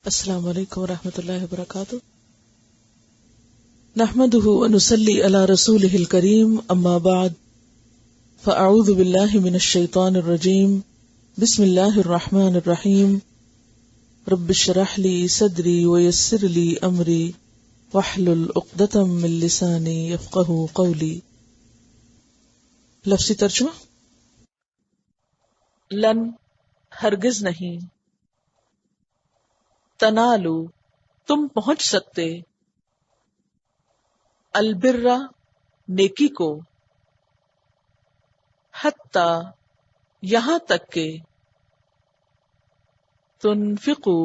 السلام علیکم ورحمۃ اللہ وبرکاتہ. نحمده ونصلي على رسوله الكريم اما بعد فاعوذ باللہ من الشیطان الرجیم بسم اللہ الرحمن الرحیم رب اشرح لي صدری ويسر لي امری واحلل عقدۃ من لسانی یفقهوا قولی. لفظی ترجمہ: لن ہرگز نہیں، تنالو تم پہنچ سکتے، البرہ نیکی کو، حتی یہاں تک کہ، تنفقو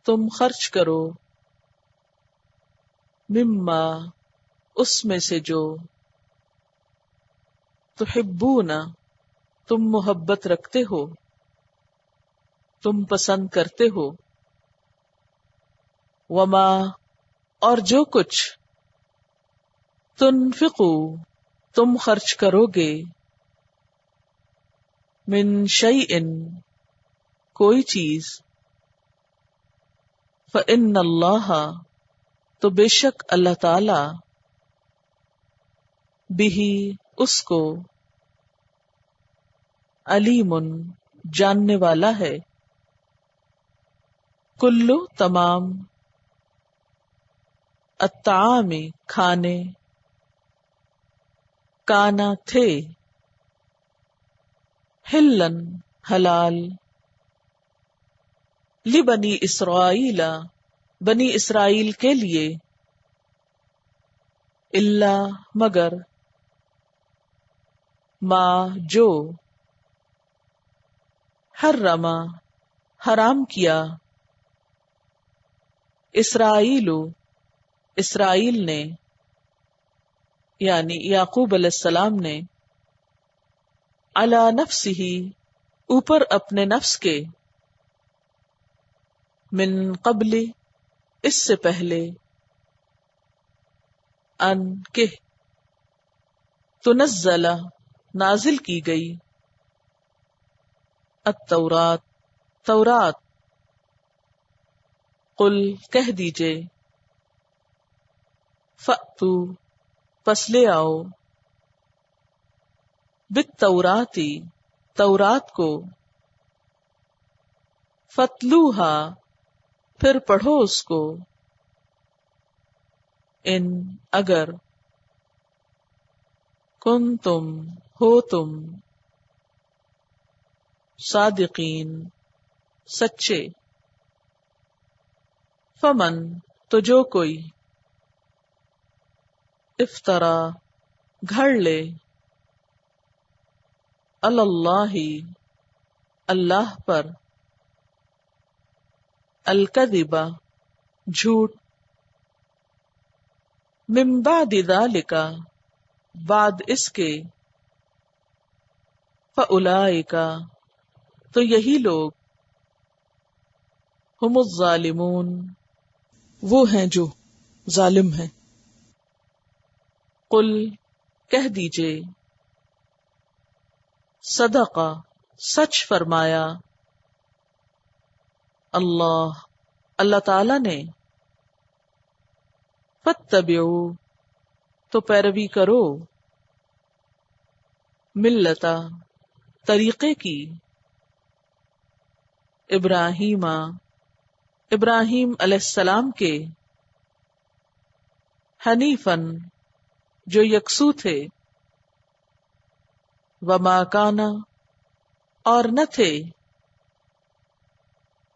تم خرچ کرو، مما اس میں سے جو، تحبون تم محبت رکھتے ہو، تم پسند کرتے ہو، وما اور جو کچھ، تنفقو تم خرچ کرو گے، من شیئن کوئی چیز، فإن اللہ تو بے شک اللہ تعالی، بہ اس کو، علیم جاننے والا ہے، کلو تمام، الطعام کھانے، کانا تھے، حلن حلال، لبنی اسرائیل بنی اسرائیل کے لیے، الا مگر، ما جو، حرم حرام کیا، اسرائیل نے یعنی یعقوب علیہ السلام نے، علی نفسہ اوپر اپنے نفس کے، من قبل اس سے پہلے، ان کہ، تنزل نازل کی گئی، التورات تورات، قل کہہ دیجئے، فأتو پس لے آؤ، بالتوراتی تورات کو، فتلوہا پھر پڑھو اس کو، ان اگر، کنتم ہو تم، صادقین سچے، فمن تو جو کوئی، افطرا گھڑ لے، اللہ اللہ پر، الکذب جھوٹ، من بعد ذالک بعد اس کے، فاولئک تو یہی لوگ، ہم الظالمون وہ ہیں جو ظالم ہیں. قل کہہ دیجئے، صدق سچ فرمایا، اللہ تعالی نے، فاتبعوا تو پیروی کرو، ملتا طریقے کی، ابراہیم علیہ السلام کے، حنیفاً جو یکسو تھے، وما کانا اور نہ تھے،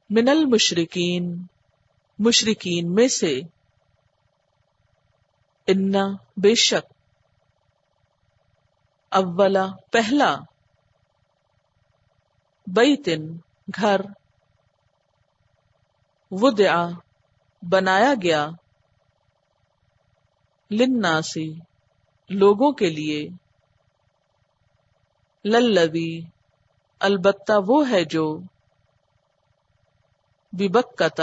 من المشرکین مشرکین میں سے، ان بے شک، اولا پہلا، بیتن گھر، وضع بنایا گیا، للناسی لوگوں کے لیے، للذی البتہ وہ ہے جو، ببکۃ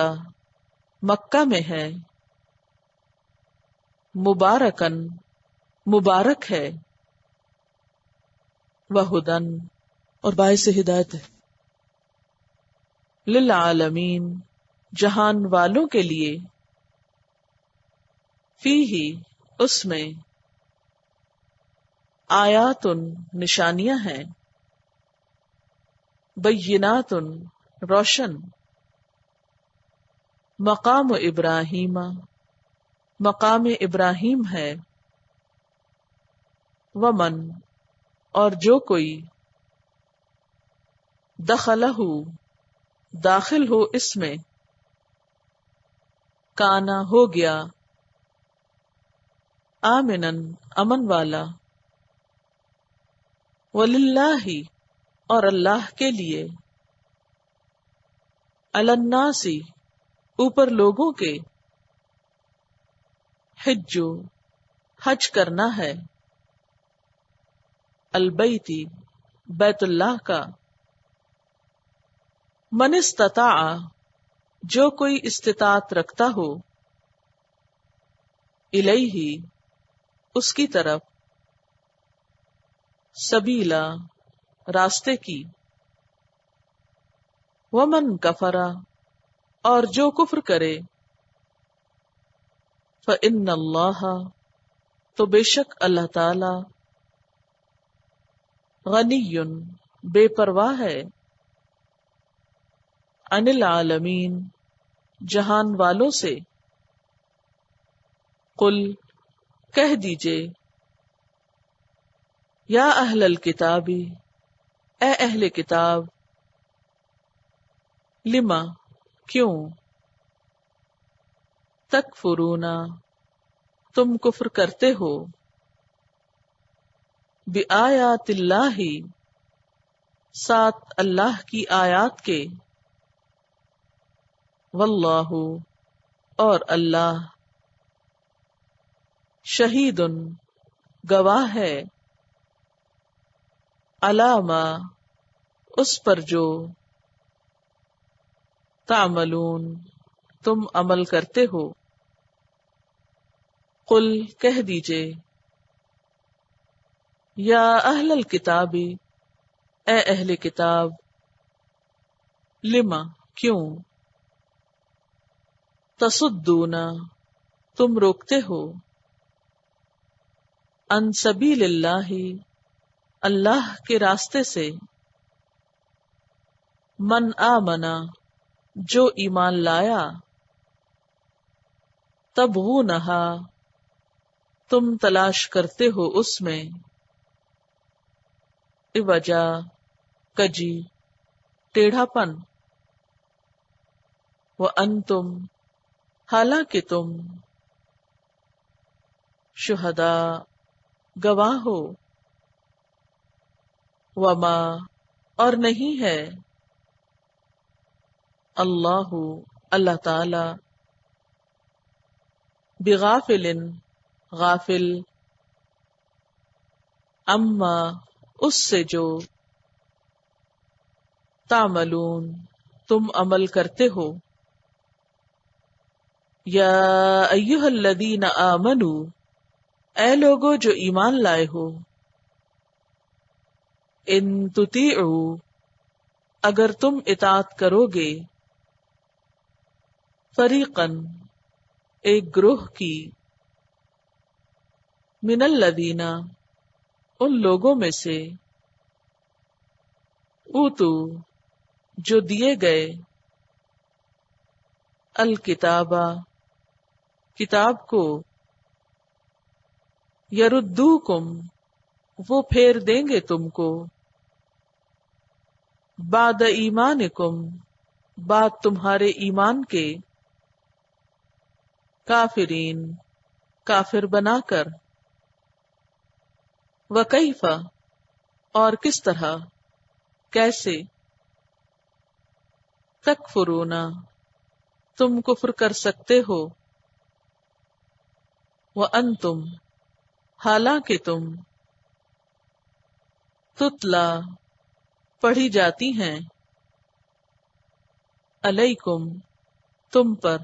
مکہ میں ہے، مبارکن مبارک ہے، وہدن اور باعث ہدایت ہے، للعالمین جہان والوں کے لیے، فیہ اس میں، آیات نشانیاں ہیں، بینات روشن، مقام ابراہیم مقام ابراہیم ہے، ومن اور جو کوئی، دخلہ داخل ہو اس میں، کانا ہو گیا، آمنن امن والا، وللہ اور اللہ کے لیے، علی الناس اوپر لوگوں کے، حج حج کرنا ہے، البیتی بیت اللہ کا، من استطاع جو کوئی استطاعت رکھتا ہو، الیہ اس کی طرف، سبیلا راستے کی، ومن کفرا اور جو کفر کرے، فإن اللہ تو بے شک اللہ تعالی، غنی بے پرواہ ہے، عن العالمین جہان والوں سے، قل کہہ دیجئے، یا اہل الکتاب اے اہل کتاب، لما کیوں، تکفرون تم کفر کرتے ہو، بآیات اللہ ساتھ اللہ کی آیات کے، واللہ اور اللہ، شہید گواہ ہے، علی ما اس پر جو، تعملون تم عمل کرتے ہو، قل کہہ دیجئے، یا اہل الکتاب اے اہل کتاب، لما کیوں، تصدون تم روکتے ہو، عن سبیل اللہ اللہ کے راستے سے، من آمنا جو ایمان لایا، تبغونہا تم تلاش کرتے ہو اس میں، عوجا کجی ٹیڑھا پن، وانتم حالانکہ تم، شہداء گواہ ہو، وما اور نہیں ہے، اللہ اللہ تعالی، بغافل غافل، اما اس سے جو، تعملون تم عمل کرتے ہو، یا ایہا الذین آمنوا اے لوگو جو ایمان لائے ہو، ان تطیعوا اگر تم اطاعت کرو گے، فریقاً ایک گروہ کی، من الذین ان لوگوں میں سے، اوتو جو دیے گئے، الکتابہ کتاب کو، یردوکم وہ پھیر دیں گے تم کو، بعد ایمانکم بعد تمہارے ایمان کے، کافرین کافر بنا کر، وکیف اور کس طرح، کیسے، تکفرون تم کفر کر سکتے ہو، وانتم حالانکہ تم، تتلا پڑھی جاتی ہیں، علیکم تم پر،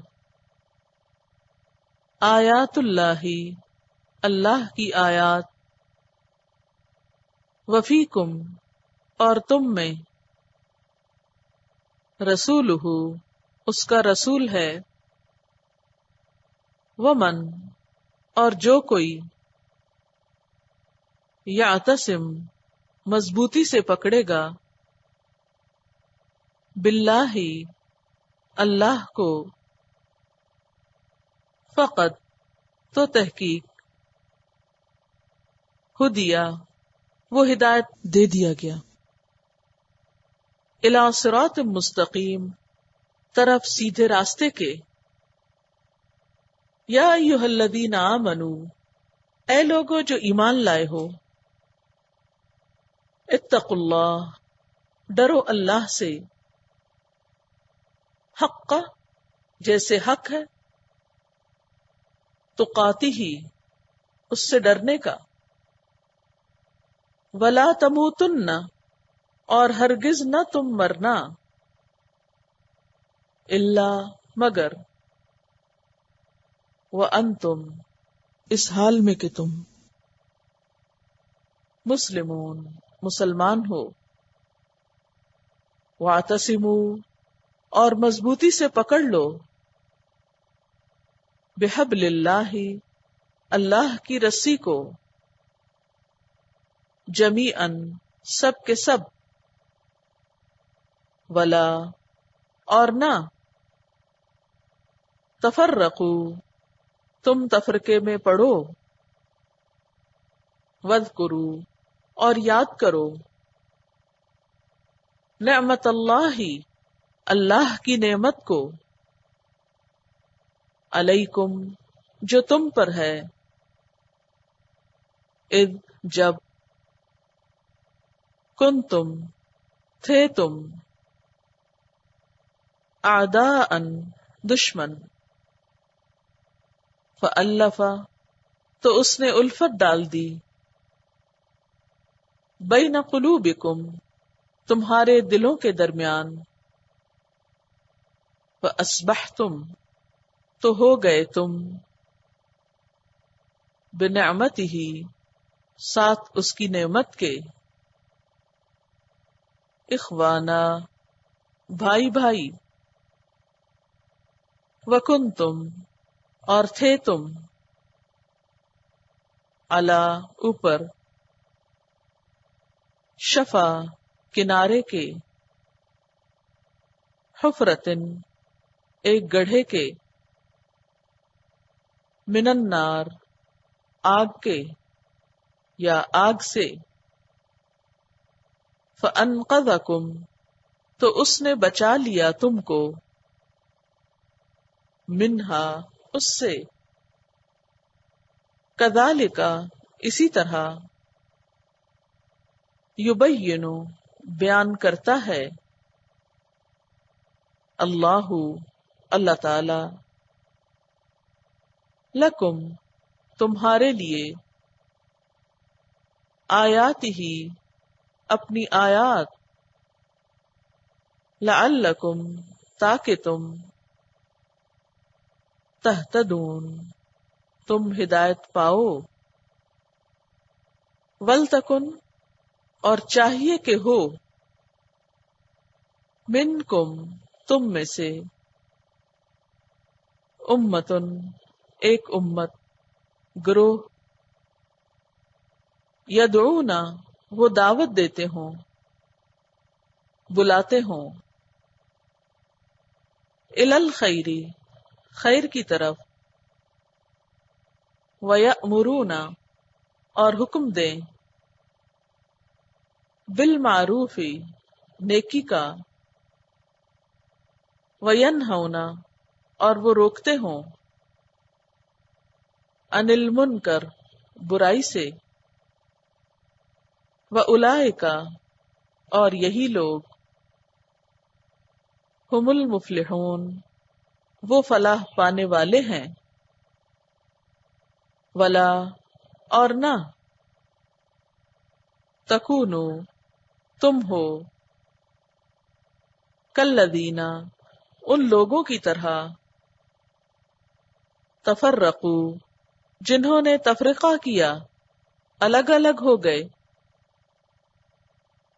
آیات اللہ اللہ کی آیات، وفیکم اور تم میں، رسولہ اس کا رسول ہے، ومن اور جو کوئی یعتصم مضبوطی سے پکڑے گا، باللہ اللہ کو، فقط تو تحقیق، ہدیہ وہ ہدایت دے دیا گیا، الی صراط مستقیم طرف سیدھے راستے کے، یا ایھا الذین آمنوا اے لوگو جو ایمان لائے ہو، اتقوا اللہ ڈرو اللہ سے، حق جیسے حق ہے، تقاتہ اس سے ڈرنے کا، ولا تموتن اور ہرگز نہ تم مرنا، الا مگر، وانتم اس حال میں کہ تم مسلمون مسلمان ہو، واعتصموا اور مضبوطی سے پکڑ لو، بحبل اللہ اللہ کی رسی کو، جمیعاً سب کے سب، ولا اور نہ، تفرقوا تم تفرقے میں پڑو، واذکروا اور یاد کرو، نعمت اللہ اللہ کی نعمت کو، علیکم جو تم پر ہے، اذ جب، کنتم تھے تم، اعداء دشمن، فألف تو اس نے الفت ڈال دی، بین قلوبکم تمہارے دلوں کے درمیان، فاصبحتم تو ہو گئے تم، بنعمتہ ساتھ اس کی نعمت کے، اخوانا بھائی بھائی، وکنتم اور تھے تم، علی اوپر، شفا کنارے کے، حفرتن ایک گڑھے کے، من النار آگ کے یا آگ سے، فانقذکم تو اس نے بچا لیا تم کو، منہا اس سے، کذالک اسی طرح، یبین بیان کرتا ہے، اللہ اللہ تعالی، لکم تمہارے لیے، آیاتہ اپنی آیات، لعلکم تاکہ تم، تہتدون تم ہدایت پاؤ، ولتکن اور چاہیے کہ ہو، منکم تم میں سے، امتن ایک امت، گروہ، یدعونا وہ دعوت دیتے ہوں، بلاتے ہوں، الی الخیر خیر کی طرف، ویأمرون اور حکم دیں، بالمعروف نیکی کا، وینہون اور وہ روکتے ہوں، عن المنکر برائی سے، واولئک اور یہی لوگ، ہم المفلحون وہ فلاح پانے والے ہیں، ولا اور نہ، تکونو تم ہو، کالذین ان لوگوں کی طرح، تفرقو جنہوں نے تفرقہ کیا، الگ الگ ہو گئے،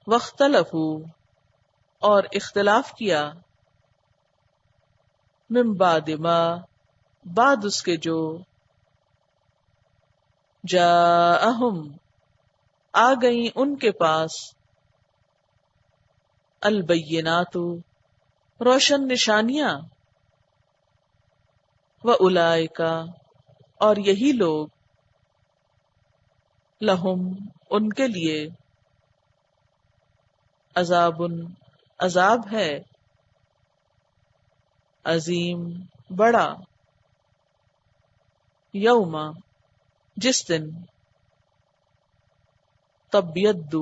واختلفو اور اختلاف کیا، من بعد ما بعد اس کے جو جاءہم آ گئیں ان کے پاس البینات روشن نشانیاں وَأُولَئِکَ اور یہی لوگ لہم ان کے لیے عذاب ہے عظیم بڑا یوم جس دن تبیض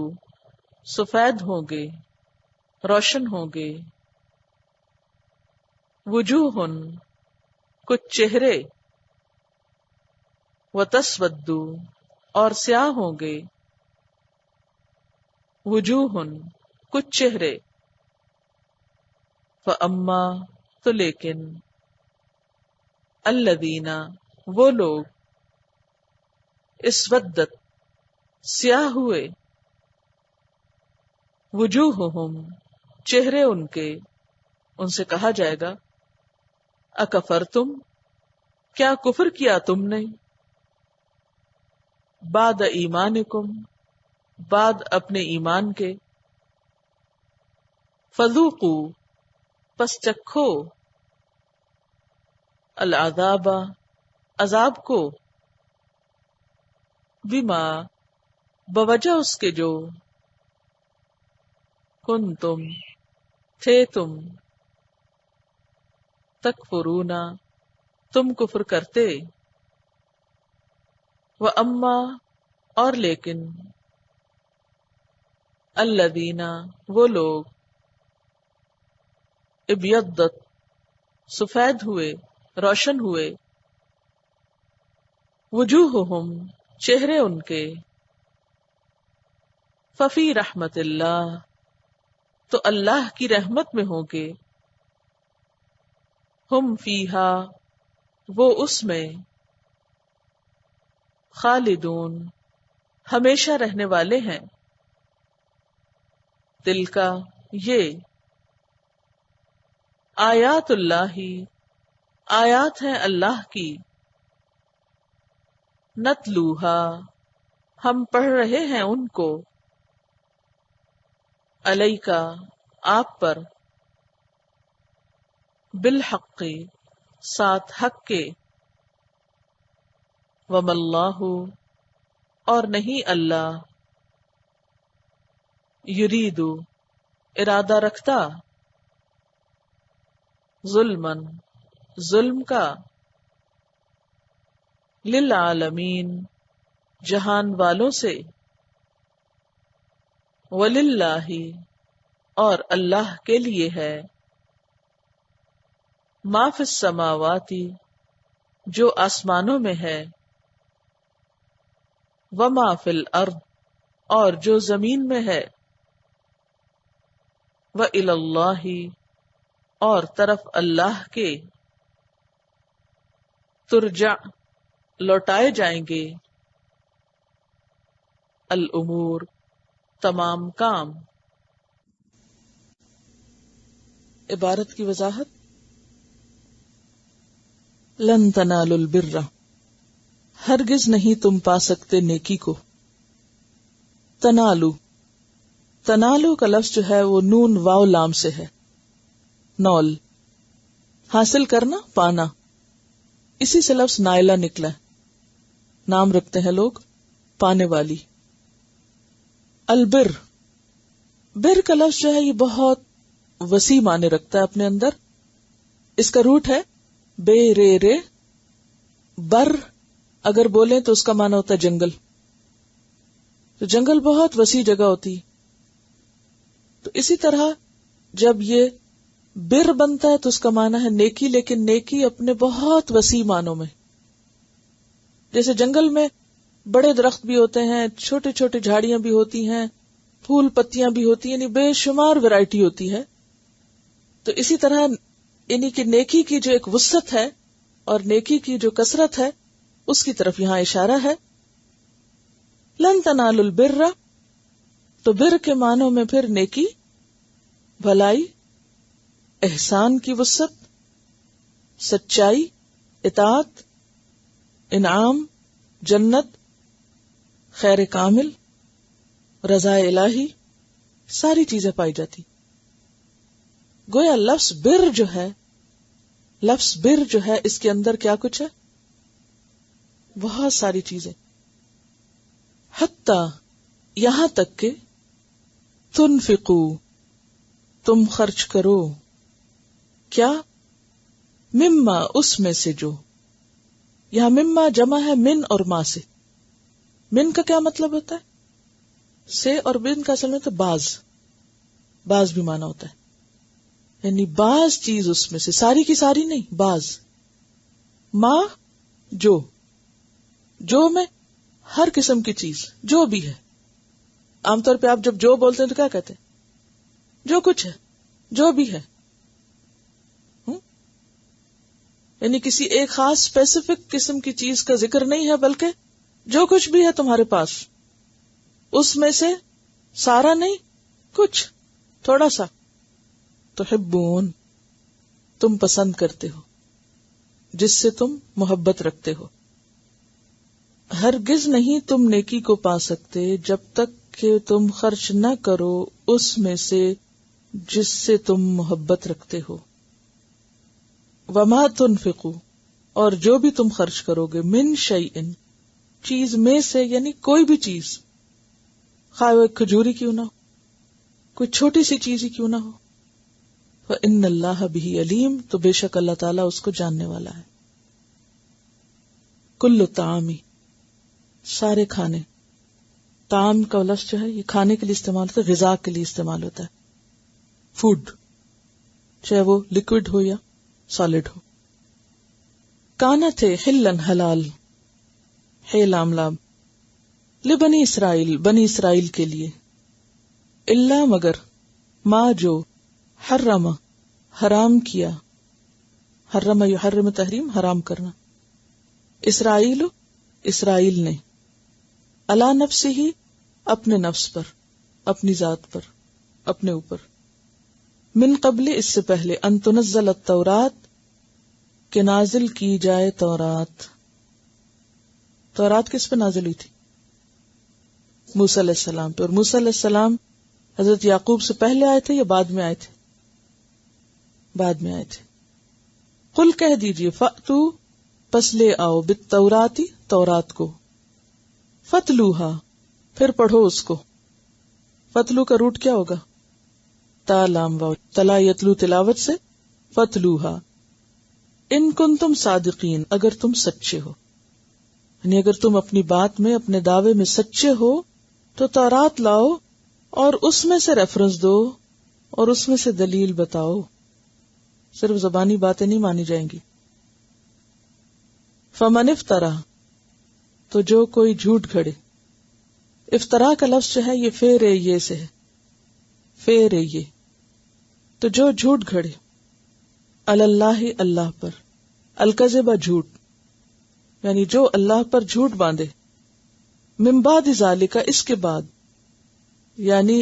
سفید ہوں گے روشن ہوں گے وجوہ کچھ چہرے وتسود اور سیاہ ہوں گے وجوہ کچھ چہرے فاما تو لیکن الذین وہ لوگ اسودت سیاہ ہوئے وجوہہم چہرے ان کے ان سے کہا جائے گا اکفرتم کیا کفر کیا تم نے بعد ایمانکم بعد اپنے ایمان کے فذوقوا پس چکھو العذاب عذاب کو بما بوجہ اس کے جو کنتم تھے تم تکفرون تم کفر کرتے وَأَمَّا اور لیکن الذین وہ لوگ ابیضت سفید ہوئے روشن ہوئے وجوہہم چہرے ان کے ففی رحمت اللہ تو اللہ کی رحمت میں ہوں گے ہم فیہا وہ اس میں خالدون ہمیشہ رہنے والے ہیں تلکا یہ آیات اللہ آیات ہیں اللہ کی نتلوہا ہم پڑھ رہے ہیں ان کو علیکا آپ پر بالحق ساتھ حق کے وما اللہ اور نہیں اللہ یرید ارادہ رکھتا ظلمن ظلم کا للعالمین جہان والوں سے وللہ اور اللہ کے لیے ہے ما فی السماوات جو آسمانوں میں ہے وما فی الارض اور جو زمین میں ہے وإلی اللہ اور طرف اللہ کے ترجع لوٹائے جائیں گے الامور تمام کام. عبارت کی وضاحت لن تنالوا البر ہرگز نہیں تم پا سکتے نیکی کو. تنالو تنالو کا لفظ جو ہے وہ نون واو لام سے ہے. نول حاصل کرنا پانا اسی سے لفظ نائلہ نکلا ہے. نام رکھتے ہیں لوگ پانے والی. البر بر کا لفظ جو ہے یہ بہت وسیع معنی رکھتا ہے اپنے اندر. اس کا روٹ ہے بے رے رے. بر اگر بولیں تو اس کا معنی ہوتا ہے جنگل. تو جنگل بہت وسیع جگہ ہوتی. تو اسی طرح جب یہ بر بنتا ہے تو اس کا معنی ہے نیکی, لیکن نیکی اپنے بہت وسیع معنوں میں. جیسے جنگل میں بڑے درخت بھی ہوتے ہیں, چھوٹے چھوٹے جھاڑیاں بھی ہوتی ہیں, پھول پتیاں بھی ہوتی ہیں, یعنی بے شمار ویرائٹی ہوتی ہے. تو اسی طرح یعنی کہ نیکی کی جو ایک وسعت ہے اور نیکی کی جو کثرت ہے اس کی طرف یہاں اشارہ ہے. لن تنالوا البر تو بر کے معنوں میں پھر نیکی, بھلائی, احسان کی وسعت, سچائی، اطاعت، انعام، جنت، خیر کامل، رضا الہی، ساری چیزیں پائی جاتی. گویا لفظ بر جو ہے اس کے اندر کیا کچھ ہے؟ بہت ساری چیزیں. حتی یہاں تک کہ تنفقو تم خرچ کرو، کیا؟ مما اس میں سے جو. یہاں مما جمع ہے من اور ما سے. من کا کیا مطلب ہوتا ہے؟ سے. اور من کا اصل میں تو باز بھی مانا ہوتا ہے، یعنی باز چیز اس میں سے، ساری کی ساری نہیں، باز. ما جو میں ہر قسم کی چیز جو بھی ہے. عام طور پہ آپ جب جو بولتے ہیں تو کیا کہتے ہیں؟ جو کچھ ہے، جو بھی ہے. یعنی کسی ایک خاص اسپیسیفک قسم کی چیز کا ذکر نہیں ہے، بلکہ جو کچھ بھی ہے تمہارے پاس اس میں سے سارا نہیں، کچھ تھوڑا سا. تحبون تم پسند کرتے ہو، جس سے تم محبت رکھتے ہو. ہرگز نہیں تم نیکی کو پا سکتے جب تک کہ تم خرچ نہ کرو اس میں سے جس سے تم محبت رکھتے ہو. وما تنفقو اور جو بھی تم خرچ کرو گے، من شیئن چیز میں سے، یعنی کوئی بھی چیز، خواہ وہ ایک کھجوری کیوں نہ ہو، کوئی چھوٹی سی چیز ہی کیوں نہ ہو. فإن اللہ بہ علیم تو بے شک اللہ تعالیٰ اس کو جاننے والا ہے. کل طعامی سارے کھانے. طعام کا لفظ جو ہے یہ کھانے کے لیے استعمال ہوتا ہے، غذا کے لیے استعمال ہوتا ہے. فوڈ چاہے وہ لکوڈ ہو یا سالڈ ہو. کانا تھے حلن حلال، ہے لام لام، لبنی اسرائیل بنی اسرائیل کے لیے، الا مگر، ما جو، حرم حرام کیا، حرم یحرم تحریم حرام کرنا، اسرائیل اسرائیل نے، علی نفسہ ہی اپنے نفس پر، اپنی ذات پر، اپنے اوپر، من قبل اس سے پہلے، ان تنزل التورات کہ نازل کی جائے تورات. تورات کس پہ نازل ہوئی تھی؟ موسیٰ علیہ السلام پہ. اور موسیٰ علیہ السلام حضرت یعقوب سے پہلے آئے تھے یا بعد میں آئے تھے؟ بعد میں آئے تھے. قل کہہ دیجئے، فأتو پس لے آؤ، بالتوراتی تورات کو، فتلوہا پھر پڑھو اس کو. فتلو کا روٹ کیا ہوگا؟ تا لام واو، تلا یتلو تلاوت سے، فتلوہا ان کنتم صادقین اگر تم سچے ہو. یعنی اگر تم اپنی بات میں، اپنے دعوے میں سچے ہو تو تورات لاؤ اور اس میں سے ریفرنس دو اور اس میں سے دلیل بتاؤ. صرف زبانی باتیں نہیں مانی جائیں گی. فمن افترا تو جو کوئی جھوٹ گھڑے. افطرا کا لفظ جو ہے یہ فے یہ سے ہے، فے یہ، تو جو جھوٹ گھڑے، اللہ اللہ پر، الکذب جھوٹ، یعنی جو اللہ پر جھوٹ باندھے، من بعد ذالک اس کے بعد، یعنی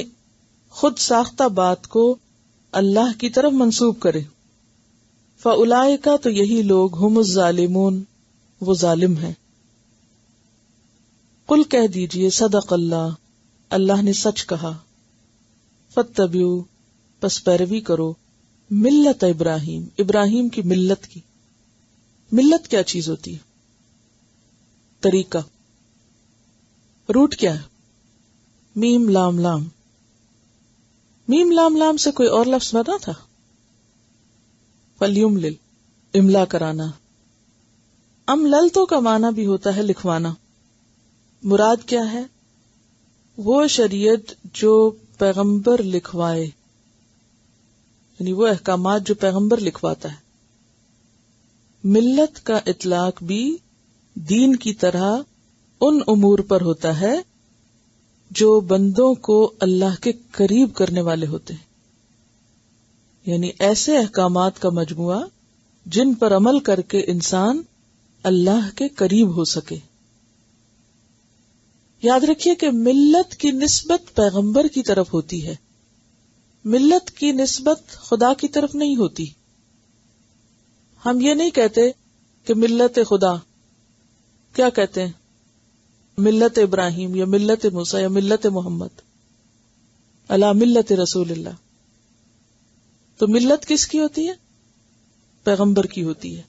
خود ساختہ بات کو اللہ کی طرف منسوب کرے. فاولئک تو یہی لوگ ہم الظالمون وہ ظالم ہیں. قل کہہ دیجئے صدق اللہ اللہ نے سچ کہا. فاتبعوا پس پیروی کرو، ملت ابراہیم ابراہیم کی ملت کی. ملت کیا چیز ہوتی ہے؟ طریقہ. روٹ کیا ہے؟ میم لام لام. میم لام لام سے کوئی اور لفظ بنا تھا؟ فلیملل املا کرانا. امللتو کا معنی بھی ہوتا ہے لکھوانا. مراد کیا ہے؟ وہ شریعت جو پیغمبر لکھوائے، یعنی وہ احکامات جو پیغمبر لکھواتا ہے. ملت کا اطلاق بھی دین کی طرح ان امور پر ہوتا ہے جو بندوں کو اللہ کے قریب کرنے والے ہوتے ہیں، یعنی ایسے احکامات کا مجموعہ جن پر عمل کر کے انسان اللہ کے قریب ہو سکے. یاد رکھیے کہ ملت کی نسبت پیغمبر کی طرف ہوتی ہے، ملت کی نسبت خدا کی طرف نہیں ہوتی. ہم یہ نہیں کہتے کہ ملت خدا، کیا کہتے ہیں؟ ملت ابراہیم یا ملت موسیٰ یا ملت محمد، علی ملت رسول اللہ. تو ملت کس کی ہوتی ہے؟ پیغمبر کی ہوتی ہے.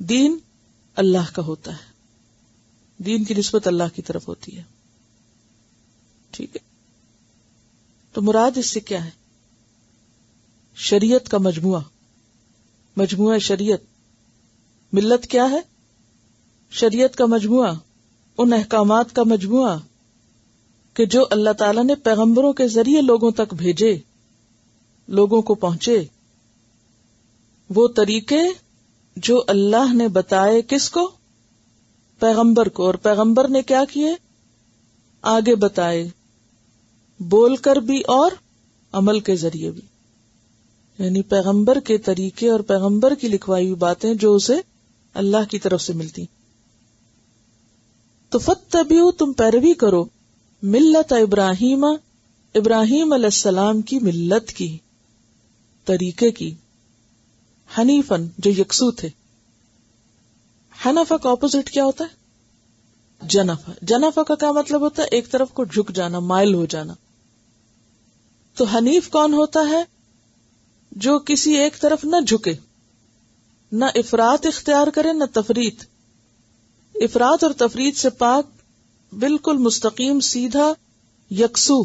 دین اللہ کا ہوتا ہے، دین کی نسبت اللہ کی طرف ہوتی ہے. ٹھیک ہے، تو مراد اس سے کیا ہے؟ شریعت کا مجموعہ، مجموعہ شریعت. ملت کیا ہے؟ شریعت کا مجموعہ، ان احکامات کا مجموعہ کہ جو اللہ تعالیٰ نے پیغمبروں کے ذریعے لوگوں تک بھیجے، لوگوں کو پہنچے. وہ طریقے جو اللہ نے بتائے کس کو؟ پیغمبر کو. اور پیغمبر نے کیا کیے؟ آگے بتائے، بول کر بھی اور عمل کے ذریعے بھی. یعنی پیغمبر کے طریقے اور پیغمبر کی لکھوائی ہوئی باتیں جو اسے اللہ کی طرف سے ملتی. تو فاتبعوا، تم پیروی کرو، ملت ابراہیم، ابراہیم علیہ السلام کی ملت کی، طریقے کی، حنیفن، جو یکسو تھے. حنفا کا اپوزٹ کیا ہوتا ہے؟ جنفا. جنفا کا کیا مطلب ہوتا ہے؟ ایک طرف کو جھک جانا، مائل ہو جانا. تو حنیف کون ہوتا ہے؟ جو کسی ایک طرف نہ جھکے، نہ افراط اختیار کرے نہ تفریط. افراط اور تفریط سے پاک، بالکل مستقیم، سیدھا، یکسو.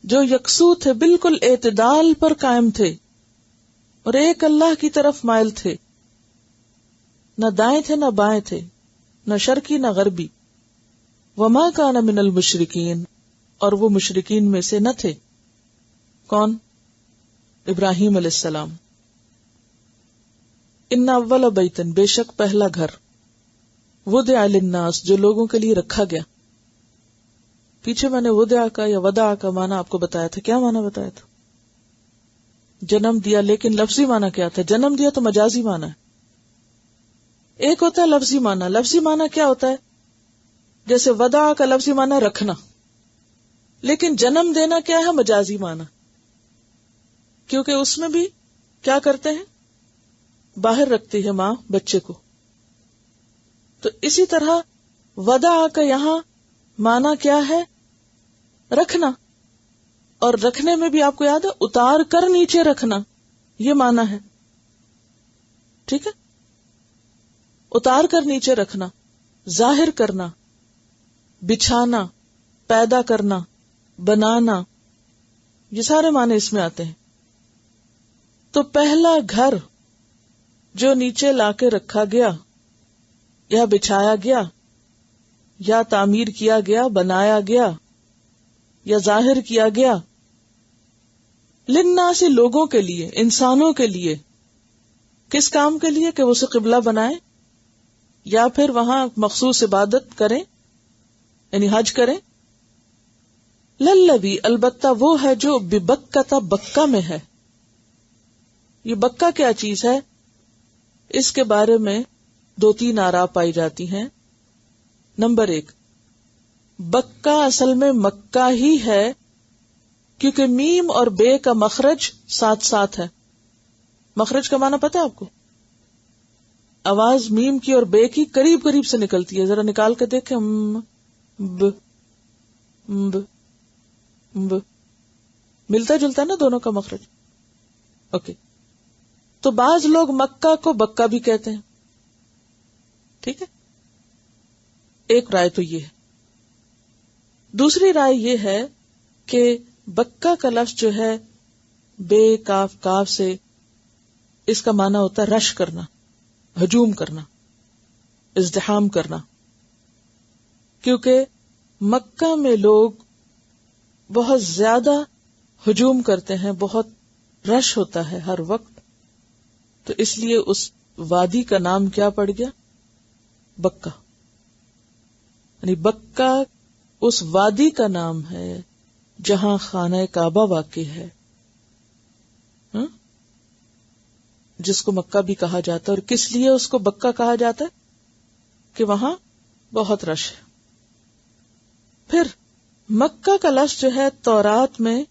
جو یکسو تھے، بالکل اعتدال پر قائم تھے اور ایک اللہ کی طرف مائل تھے. نہ دائیں تھے نہ بائیں تھے، نہ شرقی نہ غربی. وما کان من المشرکین، اور وہ مشرکین میں سے نہ تھے. کون؟ ابراہیم علیہ السلام. ان اول بیتن، بے شک پہلا گھر، وضع للناس، جو لوگوں کے لیے رکھا گیا. پیچھے میں نے وضع کا یا وضع کا معنی آپ کو بتایا تھا. کیا معنی بتایا تھا؟ جنم دیا. لیکن لفظی معنی کیا تھا؟ جنم دیا تو مجازی معنی ہے. ایک ہوتا ہے لفظی معنی. لفظی معنی کیا ہوتا ہے؟ جیسے وضع کا لفظی معنی رکھنا، لیکن جنم دینا کیا ہے؟ مجازی معنی. کیونکہ اس میں بھی کیا کرتے ہیں؟ باہر رکھتی ہے ماں بچے کو. تو اسی طرح وضع کا یہاں معنی کیا ہے؟ رکھنا. اور رکھنے میں بھی آپ کو یاد ہے، اتار کر نیچے رکھنا، یہ معنی ہے. ٹھیک ہے، اتار کر نیچے رکھنا، ظاہر کرنا، بچھانا، پیدا کرنا، بنانا، یہ سارے معنی اس میں آتے ہیں. تو پہلا گھر جو نیچے لا کے رکھا گیا یا بچھایا گیا یا تعمیر کیا گیا، بنایا گیا یا ظاہر کیا گیا، للناس، لوگوں کے لیے، انسانوں کے لیے. کس کام کے لیے؟ کہ وہ اسے قبلہ بنائیں یا پھر وہاں مخصوص عبادت کریں، یعنی حج کریں. للذی، البتہ وہ ہے جو ببکہ، بکہ میں ہے. یہ بکہ کیا چیز ہے؟ اس کے بارے میں 2-3 آراء پائی جاتی ہیں. نمبر 1، بکہ اصل میں مکہ ہی ہے، کیونکہ میم اور بے کا مخرج ساتھ ساتھ ہے. مخرج کا معنی پتہ ہے آپ کو؟ آواز میم کی اور بے کی قریب قریب سے نکلتی ہے. ذرا نکال کے دیکھیں. ملتا جلتا ہے نا دونوں کا مخرج. اوکے. تو بعض لوگ مکہ کو بکہ بھی کہتے ہیں. ٹھیک ہے، ایک رائے تو یہ ہے. دوسری رائے یہ ہے کہ بکہ کا لفظ جو ہے بے کاف کاف سے، اس کا معنی ہوتا ہے رش کرنا، ہجوم کرنا، ازدحام کرنا. کیونکہ مکہ میں لوگ بہت زیادہ ہجوم کرتے ہیں، بہت رش ہوتا ہے ہر وقت. تو اس لیے اس وادی کا نام کیا پڑ گیا؟ بکہ. یعنی بکہ اس وادی کا نام ہے جہاں خانہ کعبہ واقع ہے، جس کو مکہ بھی کہا جاتا ہے. اور کس لیے اس کو بکہ کہا جاتا ہے؟ کہ وہاں بہت رش ہے. پھر مکہ کا لفظ جو ہے تورات میں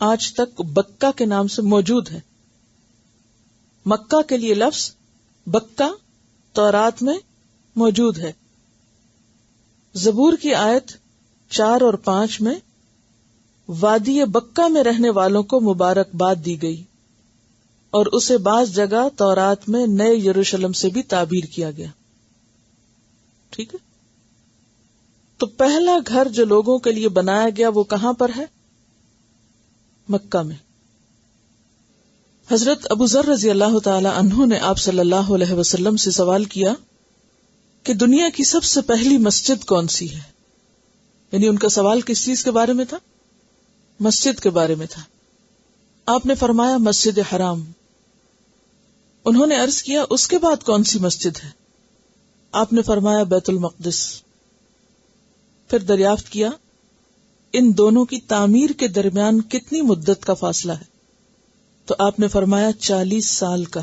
آج تک بکہ کے نام سے موجود ہے. مکہ کے لیے لفظ بکہ تورات میں موجود ہے. زبور کی آیت 4 اور 5 میں وادی بکہ میں رہنے والوں کو مبارکباد دی گئی اور اسے بعض جگہ تورات میں نئے یروشلم سے بھی تعبیر کیا گیا. ٹھیک ہے. تو پہلا گھر جو لوگوں کے لیے بنایا گیا وہ کہاں پر ہے؟ مکہ میں. حضرت ابو ذر رضی اللہ تعالی عنہ نے آپ صلی اللہ علیہ وسلم سے سوال کیا کہ دنیا کی سب سے پہلی مسجد کون سی ہے؟ یعنی ان کا سوال کس چیز کے بارے میں تھا؟ مسجد کے بارے میں تھا. آپ نے فرمایا مسجد حرام. انہوں نے عرض کیا اس کے بعد کون سی مسجد ہے؟ آپ نے فرمایا بیت المقدس. پھر دریافت کیا ان دونوں کی تعمیر کے درمیان کتنی مدت کا فاصلہ ہے؟ تو آپ نے فرمایا 40 سال کا.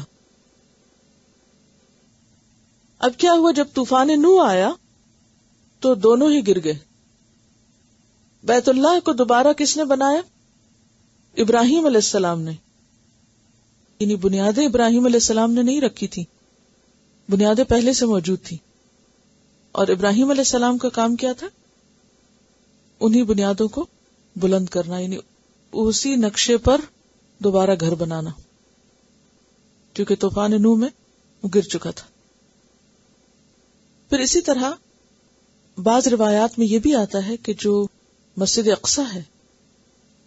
اب کیا ہوا جب طوفان نوح آیا تو دونوں ہی گر گئے. بیت اللہ کو دوبارہ کس نے بنایا؟ ابراہیم علیہ السلام نے. یعنی بنیادیں ابراہیم علیہ السلام نے نہیں رکھی تھی، بنیادیں پہلے سے موجود تھی. اور ابراہیم علیہ السلام کا کام کیا تھا؟ انہی بنیادوں کو بلند کرنا، یعنی اسی نقشے پر دوبارہ گھر بنانا، کیونکہ طوفان نوح میں وہ گر چکا تھا. پھر اسی طرح بعض روایات میں یہ بھی آتا ہے کہ جو مسجد اقصی ہے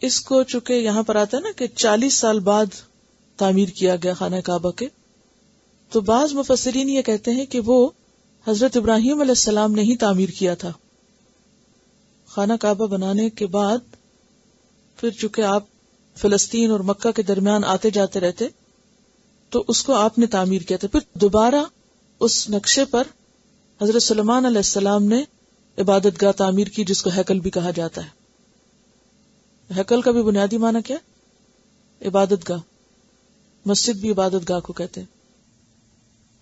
اس کو چونکہ یہاں پر آتا ہے نا کہ 40 سال بعد تعمیر کیا گیا خانہ کعبہ کے، تو بعض مفسرین یہ کہتے ہیں کہ وہ حضرت ابراہیم علیہ السلام نے ہی تعمیر کیا تھا. خانہ کعبہ بنانے کے بعد پھر چونکہ آپ فلسطین اور مکہ کے درمیان آتے جاتے رہتے تو اس کو آپ نے تعمیر کیا تھا. پھر دوبارہ اس نقشے پر حضرت سلیمان علیہ السلام نے عبادت گاہ تعمیر کی جس کو ہیکل بھی کہا جاتا ہے. ہیکل کا بھی بنیادی معنی کیا؟ عبادت گاہ. مسجد بھی عبادت گاہ کو کہتے ہیں.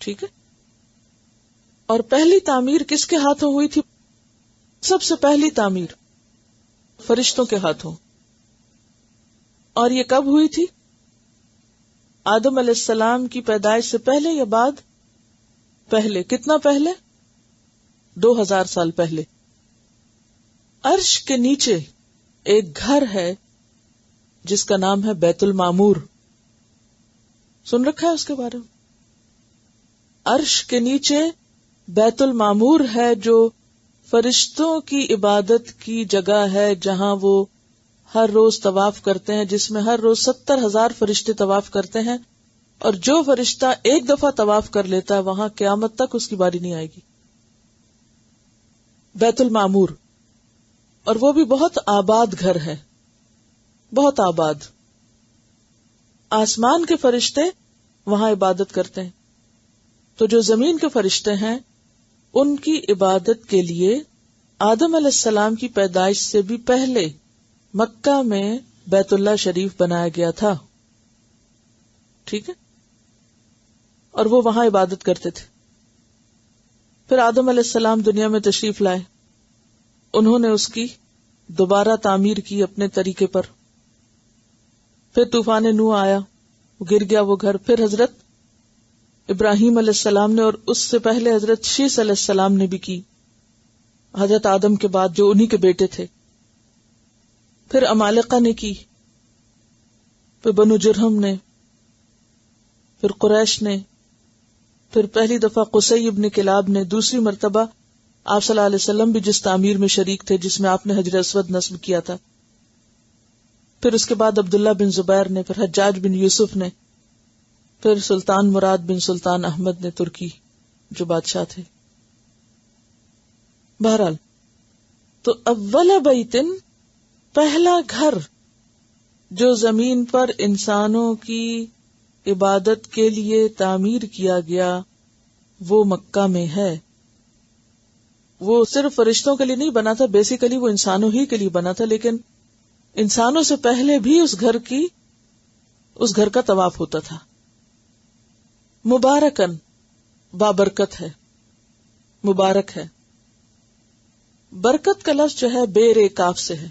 ٹھیک ہے. اور پہلی تعمیر کس کے ہاتھوں ہوئی تھی؟ سب سے پہلی تعمیر فرشتوں کے ہاتھوں. اور یہ کب ہوئی تھی؟ آدم علیہ السلام کی پیدائش سے پہلے یا بعد؟ پہلے. کتنا پہلے؟ 2000 سال پہلے. عرش کے نیچے ایک گھر ہے جس کا نام ہے بیت المعمور. سن رکھا ہے اس کے بارے میں؟ عرش کے نیچے بیت المعمور ہے جو فرشتوں کی عبادت کی جگہ ہے، جہاں وہ ہر روز طواف کرتے ہیں، جس میں ہر روز 70,000 فرشتے طواف کرتے ہیں، اور جو فرشتہ ایک دفعہ طواف کر لیتا ہے وہاں قیامت تک اس کی باری نہیں آئے گی. بیت المعمور. اور وہ بھی بہت آباد گھر ہے، بہت آباد. آسمان کے فرشتے وہاں عبادت کرتے ہیں، تو جو زمین کے فرشتے ہیں ان کی عبادت کے لیے آدم علیہ السلام کی پیدائش سے بھی پہلے مکہ میں بیت اللہ شریف بنایا گیا تھا. ٹھیک ہے. اور وہ وہاں عبادت کرتے تھے. پھر آدم علیہ السلام دنیا میں تشریف لائے، انہوں نے اس کی دوبارہ تعمیر کی اپنے طریقے پر. پھر طوفان نوح آیا، گر گیا وہ گھر. پھر حضرت ابراہیم علیہ السلام نے اور اس سے پہلے حضرت شیس علیہ السلام نے بھی کی، حضرت آدم کے بعد جو انہی کے بیٹے تھے. پھر عمالقہ نے کی، پھر بنو جرہم نے، پھر قریش نے، پھر پہلی دفعہ قصی ابن کلاب نے. دوسری مرتبہ آپ صلی اللہ علیہ وسلم بھی جس تعمیر میں شریک تھے جس میں آپ نے حجر اسود نصب کیا تھا. پھر اس کے بعد عبداللہ بن زبیر نے، پھر حجاج بن یوسف نے، پھر سلطان مراد بن سلطان احمد نے ترکی جو بادشاہ تھے. بہرحال تو اول بیتن پہلا گھر جو زمین پر انسانوں کی عبادت کے لیے تعمیر کیا گیا وہ مکہ میں ہے. وہ صرف فرشتوں کے لیے نہیں بنا تھا، بیسیکلی وہ انسانوں ہی کے لیے بنا تھا، لیکن انسانوں سے پہلے بھی اس گھر کا طواف ہوتا تھا. مبارکن بابرکت ہے، مبارک ہے. برکت کا لفظ جو ہے بے رے کاف سے ہے.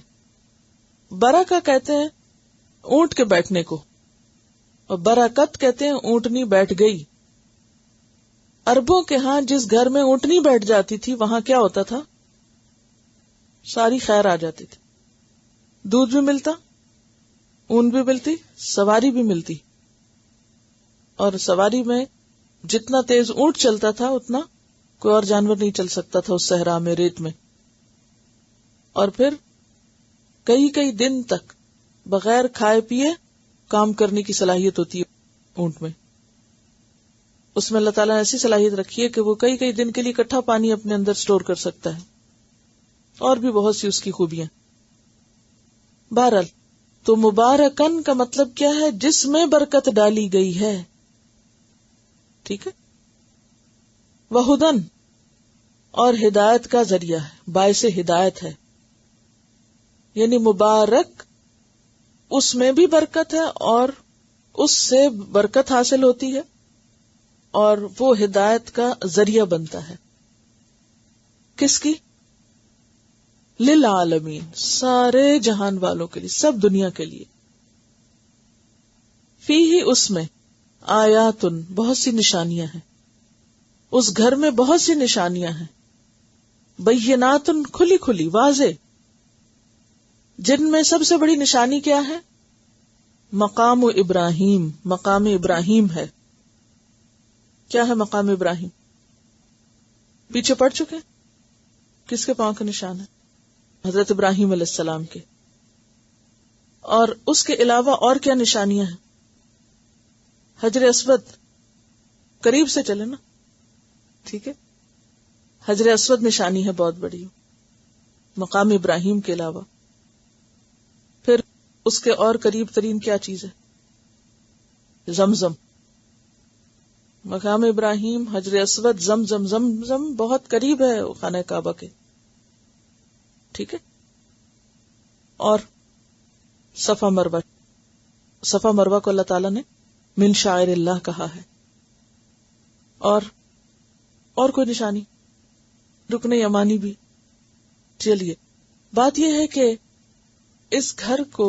برکہ کہتے ہیں اونٹ کے بیٹھنے کو، اور برکت کہتے ہیں اونٹنی بیٹھ گئی. عربوں کے ہاں جس گھر میں اونٹنی بیٹھ جاتی تھی وہاں کیا ہوتا تھا؟ ساری خیر آ جاتی تھی. دودھ بھی ملتا، اون بھی ملتی، سواری بھی ملتی. اور سواری میں جتنا تیز اونٹ چلتا تھا اتنا کوئی اور جانور نہیں چل سکتا تھا اس صحرا میں، ریت میں. اور پھر کئی کئی دن تک بغیر کھائے پیے کام کرنے کی صلاحیت ہوتی ہے اونٹ میں. اس میں اللہ تعالیٰ نے ایسی صلاحیت رکھی ہے کہ وہ کئی کئی دن کے لیے اکٹھا پانی اپنے اندر سٹور کر سکتا ہے، اور بھی بہت سی اس کی خوبیاں. بہرحال تو مبارکن کا مطلب کیا ہے؟ جس میں برکت ڈالی گئی ہے. ٹھیک ہے. وہدن، اور ہدایت کا ذریعہ ہے، باعث ہدایت ہے. یعنی مبارک اس میں بھی برکت ہے اور اس سے برکت حاصل ہوتی ہے اور وہ ہدایت کا ذریعہ بنتا ہے. کس کی؟ للعالمین، سارے جہان والوں کے لیے، سب دنیا کے لیے. فیہ، اس میں، آیاتن، بہت سی نشانیاں ہیں. اس گھر میں بہت سی نشانیاں ہیں. بیناتن، کھلی کھلی، واضح. جن میں سب سے بڑی نشانی کیا ہے؟ مقام ابراہیم، مقام ابراہیم ہے. کیا ہے مقام ابراہیم؟ پیچھے پڑ چکے. کس کے پاؤں کا نشان ہے؟ حضرت ابراہیم علیہ السلام کے. اور اس کے علاوہ اور کیا نشانیاں ہیں؟ حجر اسود، قریب سے چلے نا. ٹھیک ہے. حجر اسود نشانی ہے بہت بڑی مقام ابراہیم کے علاوہ. پھر اس کے اور قریب ترین کیا چیز ہے؟ زمزم. مقام ابراہیم، حجر اسود، زمزم. زمزم بہت قریب ہے خانہ کعبہ کے. ٹھیک ہے. اور صفا مروہ. صفا مروہ کو اللہ تعالیٰ نے من شعائر اللہ کہا ہے. اور کوئی نشانی؟ رکن یمانی بھی. چلیے، بات یہ ہے کہ اس گھر کو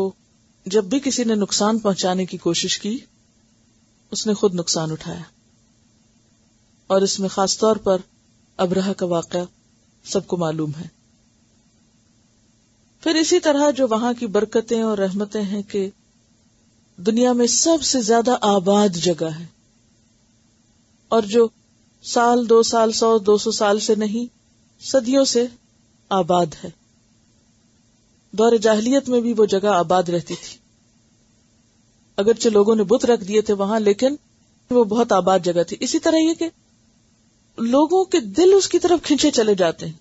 جب بھی کسی نے نقصان پہنچانے کی کوشش کی اس نے خود نقصان اٹھایا. اور اس میں خاص طور پر ابرہہ کا واقعہ سب کو معلوم ہے. پھر اسی طرح جو وہاں کی برکتیں اور رحمتیں ہیں کہ دنیا میں سب سے زیادہ آباد جگہ ہے، اور جو سال 2 سال 100 200 سال سے نہیں، صدیوں سے آباد ہے. دور جاہلیت میں بھی وہ جگہ آباد رہتی تھی. اگرچہ لوگوں نے بت رکھ دیے تھے وہاں، لیکن وہ بہت آباد جگہ تھی. اسی طرح یہ کہ لوگوں کے دل اس کی طرف کھنچے چلے جاتے ہیں.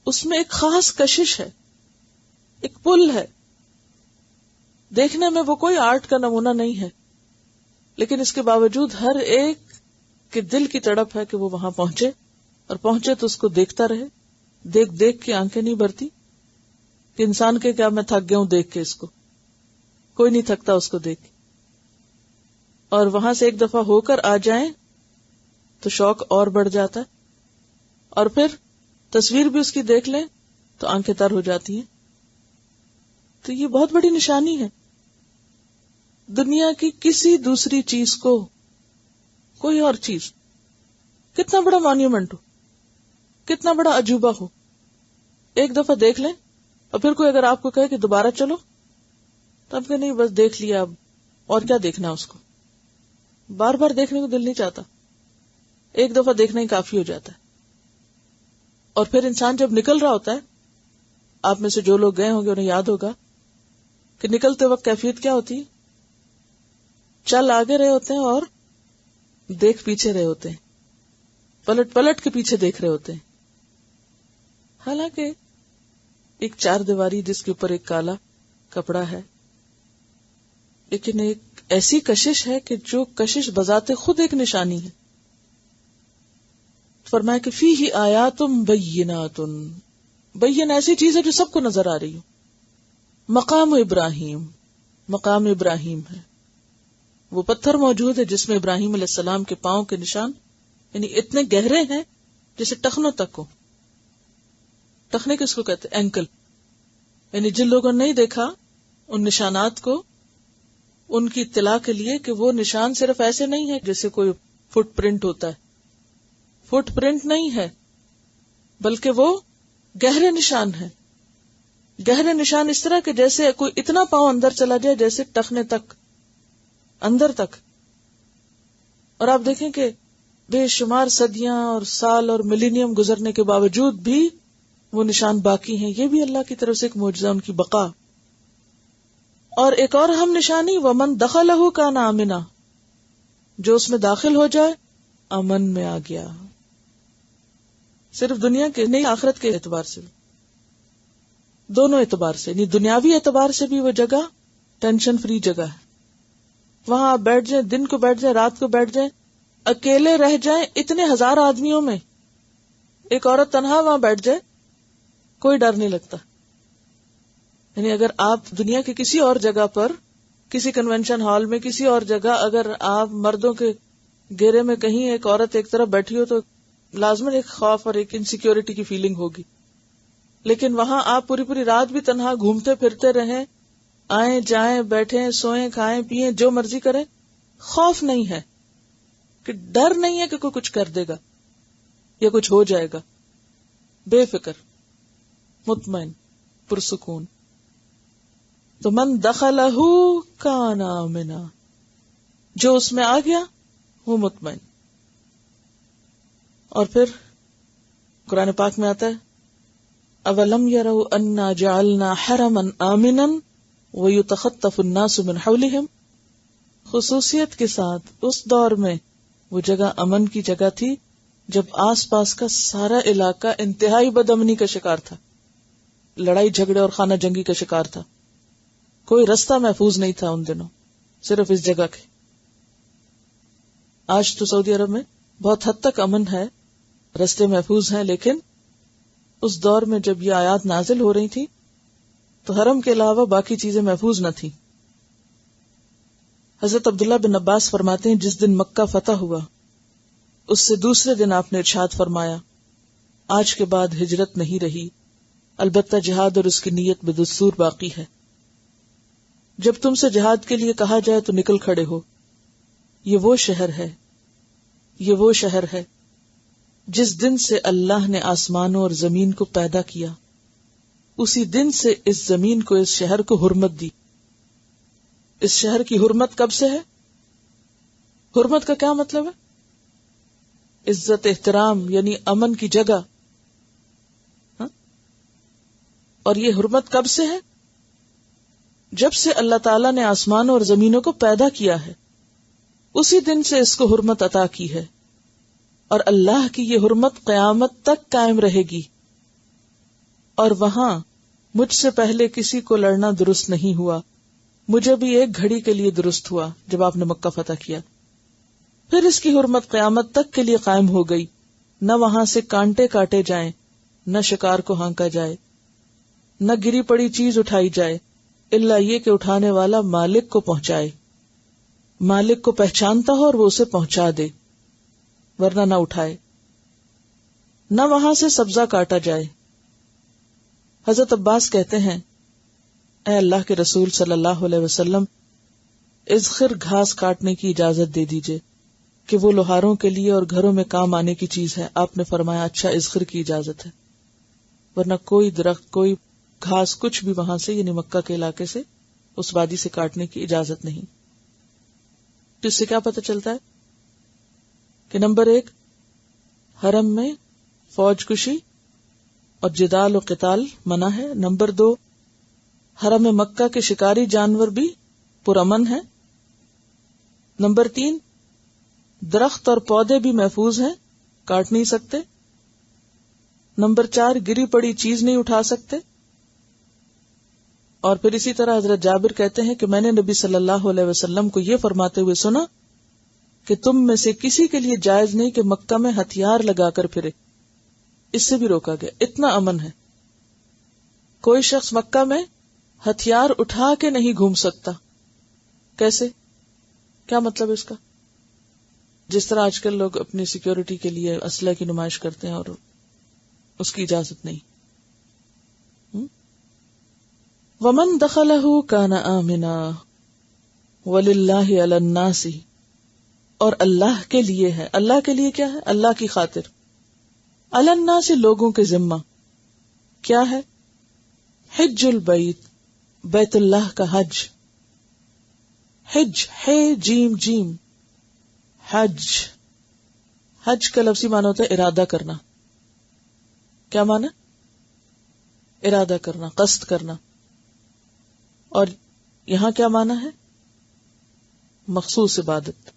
اس میں ایک خاص کشش ہے، ایک پل ہے. دیکھنے میں وہ کوئی آرٹ کا نمونہ نہیں ہے، لیکن اس کے باوجود ہر ایک کے دل کی تڑپ ہے کہ وہ وہاں پہنچے، اور پہنچے تو اس کو دیکھتا رہے. دیکھ دیکھ کے آنکھیں نہیں بھرتی کہ انسان کے کیا میں تھک گیا ہوں دیکھ کے. اس کو کوئی نہیں تھکتا اس کو دیکھ کے. اور وہاں سے ایک دفعہ ہو کر آ جائیں تو شوق اور بڑھ جاتا ہے، اور پھر تصویر بھی اس کی دیکھ لیں تو آنکھیں تر ہو جاتی ہیں. تو یہ بہت بڑی نشانی ہے. دنیا کی کسی دوسری چیز کو، کوئی اور چیز کتنا بڑا مانیومنٹ ہو، کتنا بڑا عجوبہ ہو، ایک دفعہ دیکھ لیں اور پھر کوئی اگر آپ کو کہے کہ دوبارہ چلو تو آپ کہ نہیں بس دیکھ لیا، اب اور کیا دیکھنا اس کو. بار بار دیکھنے کو دل نہیں چاہتا، ایک دفعہ دیکھنا ہی کافی ہو جاتا ہے. اور پھر انسان جب نکل رہا ہوتا ہے، آپ میں سے جو لوگ گئے ہوں گے انہیں یاد ہوگا کہ نکلتے وقت کیفیت کیا ہوتی ہے. چل آگے رہے ہوتے ہیں اور دیکھ پیچھے رہے ہوتے ہیں، پلٹ پلٹ کے پیچھے دیکھ رہے ہوتے ہیں. حالانکہ ایک 4 دیواری جس کے اوپر ایک کالا کپڑا ہے، لیکن ایک ایسی کشش ہے کہ جو کشش بذات خود ایک نشانی ہے. فرمایا کہ فیہ آیات بینات، بین ایسی چیز ہے جو سب کو نظر آ رہی ہو. مقام ابراہیم، مقام ابراہیم ہے، وہ پتھر موجود ہے جس میں ابراہیم علیہ السلام کے پاؤں کے نشان یعنی اتنے گہرے ہیں جیسے ٹخنوں تک ہو. ٹخنے کس کو کہتے ہیں؟ اینکل. یعنی جن لوگوں نے نہیں دیکھا ان نشانات کو، ان کی اطلاع کے لیے کہ وہ نشان صرف ایسے نہیں ہے جیسے کوئی فٹ پرنٹ ہوتا ہے، فٹ پرنٹ نہیں ہے، بلکہ وہ گہرے نشان ہے. گہرے نشان اس طرح کہ جیسے کوئی اتنا پاؤں اندر چلا جائے، جیسے ٹخنے تک، اندر تک. اور آپ دیکھیں کہ بے شمار صدیاں اور سال اور ملینیم گزرنے کے باوجود بھی وہ نشان باقی ہیں. یہ بھی اللہ کی طرف سے ایک معجزہ، ان کی بقا. اور ایک اور اہم نشانی ومن دخلہ کان آمنا، جو اس میں داخل ہو جائے امن میں آ گیا. صرف دنیا کے نہیں، آخرت کے اعتبار سے، دونوں اعتبار سے. یعنی دنیاوی اعتبار سے بھی وہ جگہ ٹینشن فری جگہ ہے. وہاں آپ بیٹھ جائیں، دن کو بیٹھ جائیں، رات کو بیٹھ جائیں، اکیلے رہ جائیں اتنے ہزار آدمیوں میں، ایک عورت تنہا وہاں بیٹھ جائے، کوئی ڈر نہیں لگتا. یعنی اگر آپ دنیا کے کسی اور جگہ پر، کسی کنونشن ہال میں، کسی اور جگہ، اگر آپ مردوں کے گھیرے میں کہیں ایک عورت ایک طرف بیٹھی ہو تو لازماً ایک خوف اور ایک انسیکیورٹی کی فیلنگ ہوگی. لیکن وہاں آپ پوری پوری رات بھی تنہا گھومتے پھرتے رہیں، آئیں جائیں، بیٹھیں، سوئیں، کھائیں، پیئیں، جو مرضی کریں، خوف نہیں ہے، کہ ڈر نہیں ہے کہ کوئی کچھ کر دے گا یا کچھ ہو جائے گا. بے فکر، مطمئن، پرسکون. تو من دخلہ کان آمنا، جو اس میں آ گیا وہ مطمئن. اور پھر قرآن پاک میں آتا ہے اولم یروا انا جعلنا حرما آمنا ویتخطف الناس من حولهم. خصوصیت کے ساتھ اس دور میں وہ جگہ امن کی جگہ تھی جب آس پاس کا سارا علاقہ انتہائی بدامنی کا شکار تھا، لڑائی جھگڑے اور خانہ جنگی کا شکار تھا. کوئی رستہ محفوظ نہیں تھا ان دنوں، صرف اس جگہ کے. آج تو سعودی عرب میں بہت حد تک امن ہے، رستے محفوظ ہیں، لیکن اس دور میں جب یہ آیات نازل ہو رہی تھی تو حرم کے علاوہ باقی چیزیں محفوظ نہ تھی. حضرت عبداللہ بن عباس فرماتے ہیں جس دن مکہ فتح ہوا اس سے دوسرے دن آپ نے ارشاد فرمایا آج کے بعد ہجرت نہیں رہی، البتہ جہاد اور اس کی نیت بدستور باقی ہے. جب تم سے جہاد کے لیے کہا جائے تو نکل کھڑے ہو. یہ وہ شہر ہے، یہ وہ شہر ہے جس دن سے اللہ نے آسمانوں اور زمین کو پیدا کیا، اسی دن سے اس زمین کو، اس شہر کو حرمت دی. اس شہر کی حرمت کب سے ہے؟ حرمت کا کیا مطلب ہے؟ عزت، احترام، یعنی امن کی جگہ. اور یہ حرمت کب سے ہے؟ جب سے اللہ تعالیٰ نے آسمانوں اور زمینوں کو پیدا کیا ہے، اسی دن سے اس کو حرمت عطا کی ہے. اور اللہ کی یہ حرمت قیامت تک قائم رہے گی. اور وہاں مجھ سے پہلے کسی کو لڑنا درست نہیں ہوا، مجھے بھی ایک گھڑی کے لیے درست ہوا جب آپ نے مکہ فتح کیا. پھر اس کی حرمت قیامت تک کے لیے قائم ہو گئی. نہ وہاں سے کانٹے کاٹے جائیں، نہ شکار کو ہانکا جائے، نہ گری پڑی چیز اٹھائی جائے، الا یہ کہ اٹھانے والا مالک کو پہنچائے، مالک کو پہچانتا ہو اور وہ اسے پہنچا دے، ورنہ نہ اٹھائے. نہ وہاں سے سبزہ کاٹا جائے. حضرت عباس کہتے ہیں اے اللہ کے رسول صلی اللہ علیہ وسلم، اذخر گھاس کاٹنے کی اجازت دے دیجئے کہ وہ لوہاروں کے لیے اور گھروں میں کام آنے کی چیز ہے. آپ نے فرمایا اچھا، اذخر کی اجازت ہے، ورنہ کوئی درخت، کوئی گھاس، کچھ بھی وہاں سے، یعنی مکہ کے علاقے سے، اس وادی سے کاٹنے کی اجازت نہیں. تو اس سے کیا پتہ چلتا ہے کہ نمبر 1 حرم میں فوج کشی اور جدال و قتال منع ہے. نمبر 2 حرم مکہ کے شکاری جانور بھی پرامن ہیں. نمبر 3 درخت اور پودے بھی محفوظ ہیں، کاٹ نہیں سکتے. نمبر 4 گری پڑی چیز نہیں اٹھا سکتے. اور پھر اسی طرح حضرت جابر کہتے ہیں کہ میں نے نبی صلی اللہ علیہ وسلم کو یہ فرماتے ہوئے سنا کہ تم میں سے کسی کے لیے جائز نہیں کہ مکہ میں ہتھیار لگا کر پھرے. اس سے بھی روکا گیا، اتنا امن ہے. کوئی شخص مکہ میں ہتھیار اٹھا کے نہیں گھوم سکتا. کیسے؟ کیا مطلب اس کا؟ جس طرح آج کل لوگ اپنی سیکیورٹی کے لیے اسلحے کی نمائش کرتے ہیں اور اس کی اجازت نہیں. ومن دخلہ کان آمنا، وَلِلَّهِ عَلَى النَّاسِ، اور اللہ کے لیے ہے. اللہ کے لیے کیا ہے؟ اللہ کی خاطر. علی الناس، لوگوں کے ذمہ کیا ہے؟ حج البیت، بیت اللہ کا حج. حج ہے جیم جیم، حج. حج کا لفظی معنی ہوتا ہے ارادہ کرنا. کیا معنی؟ ارادہ کرنا، قصد کرنا. اور یہاں کیا معنی ہے؟ مخصوص عبادت.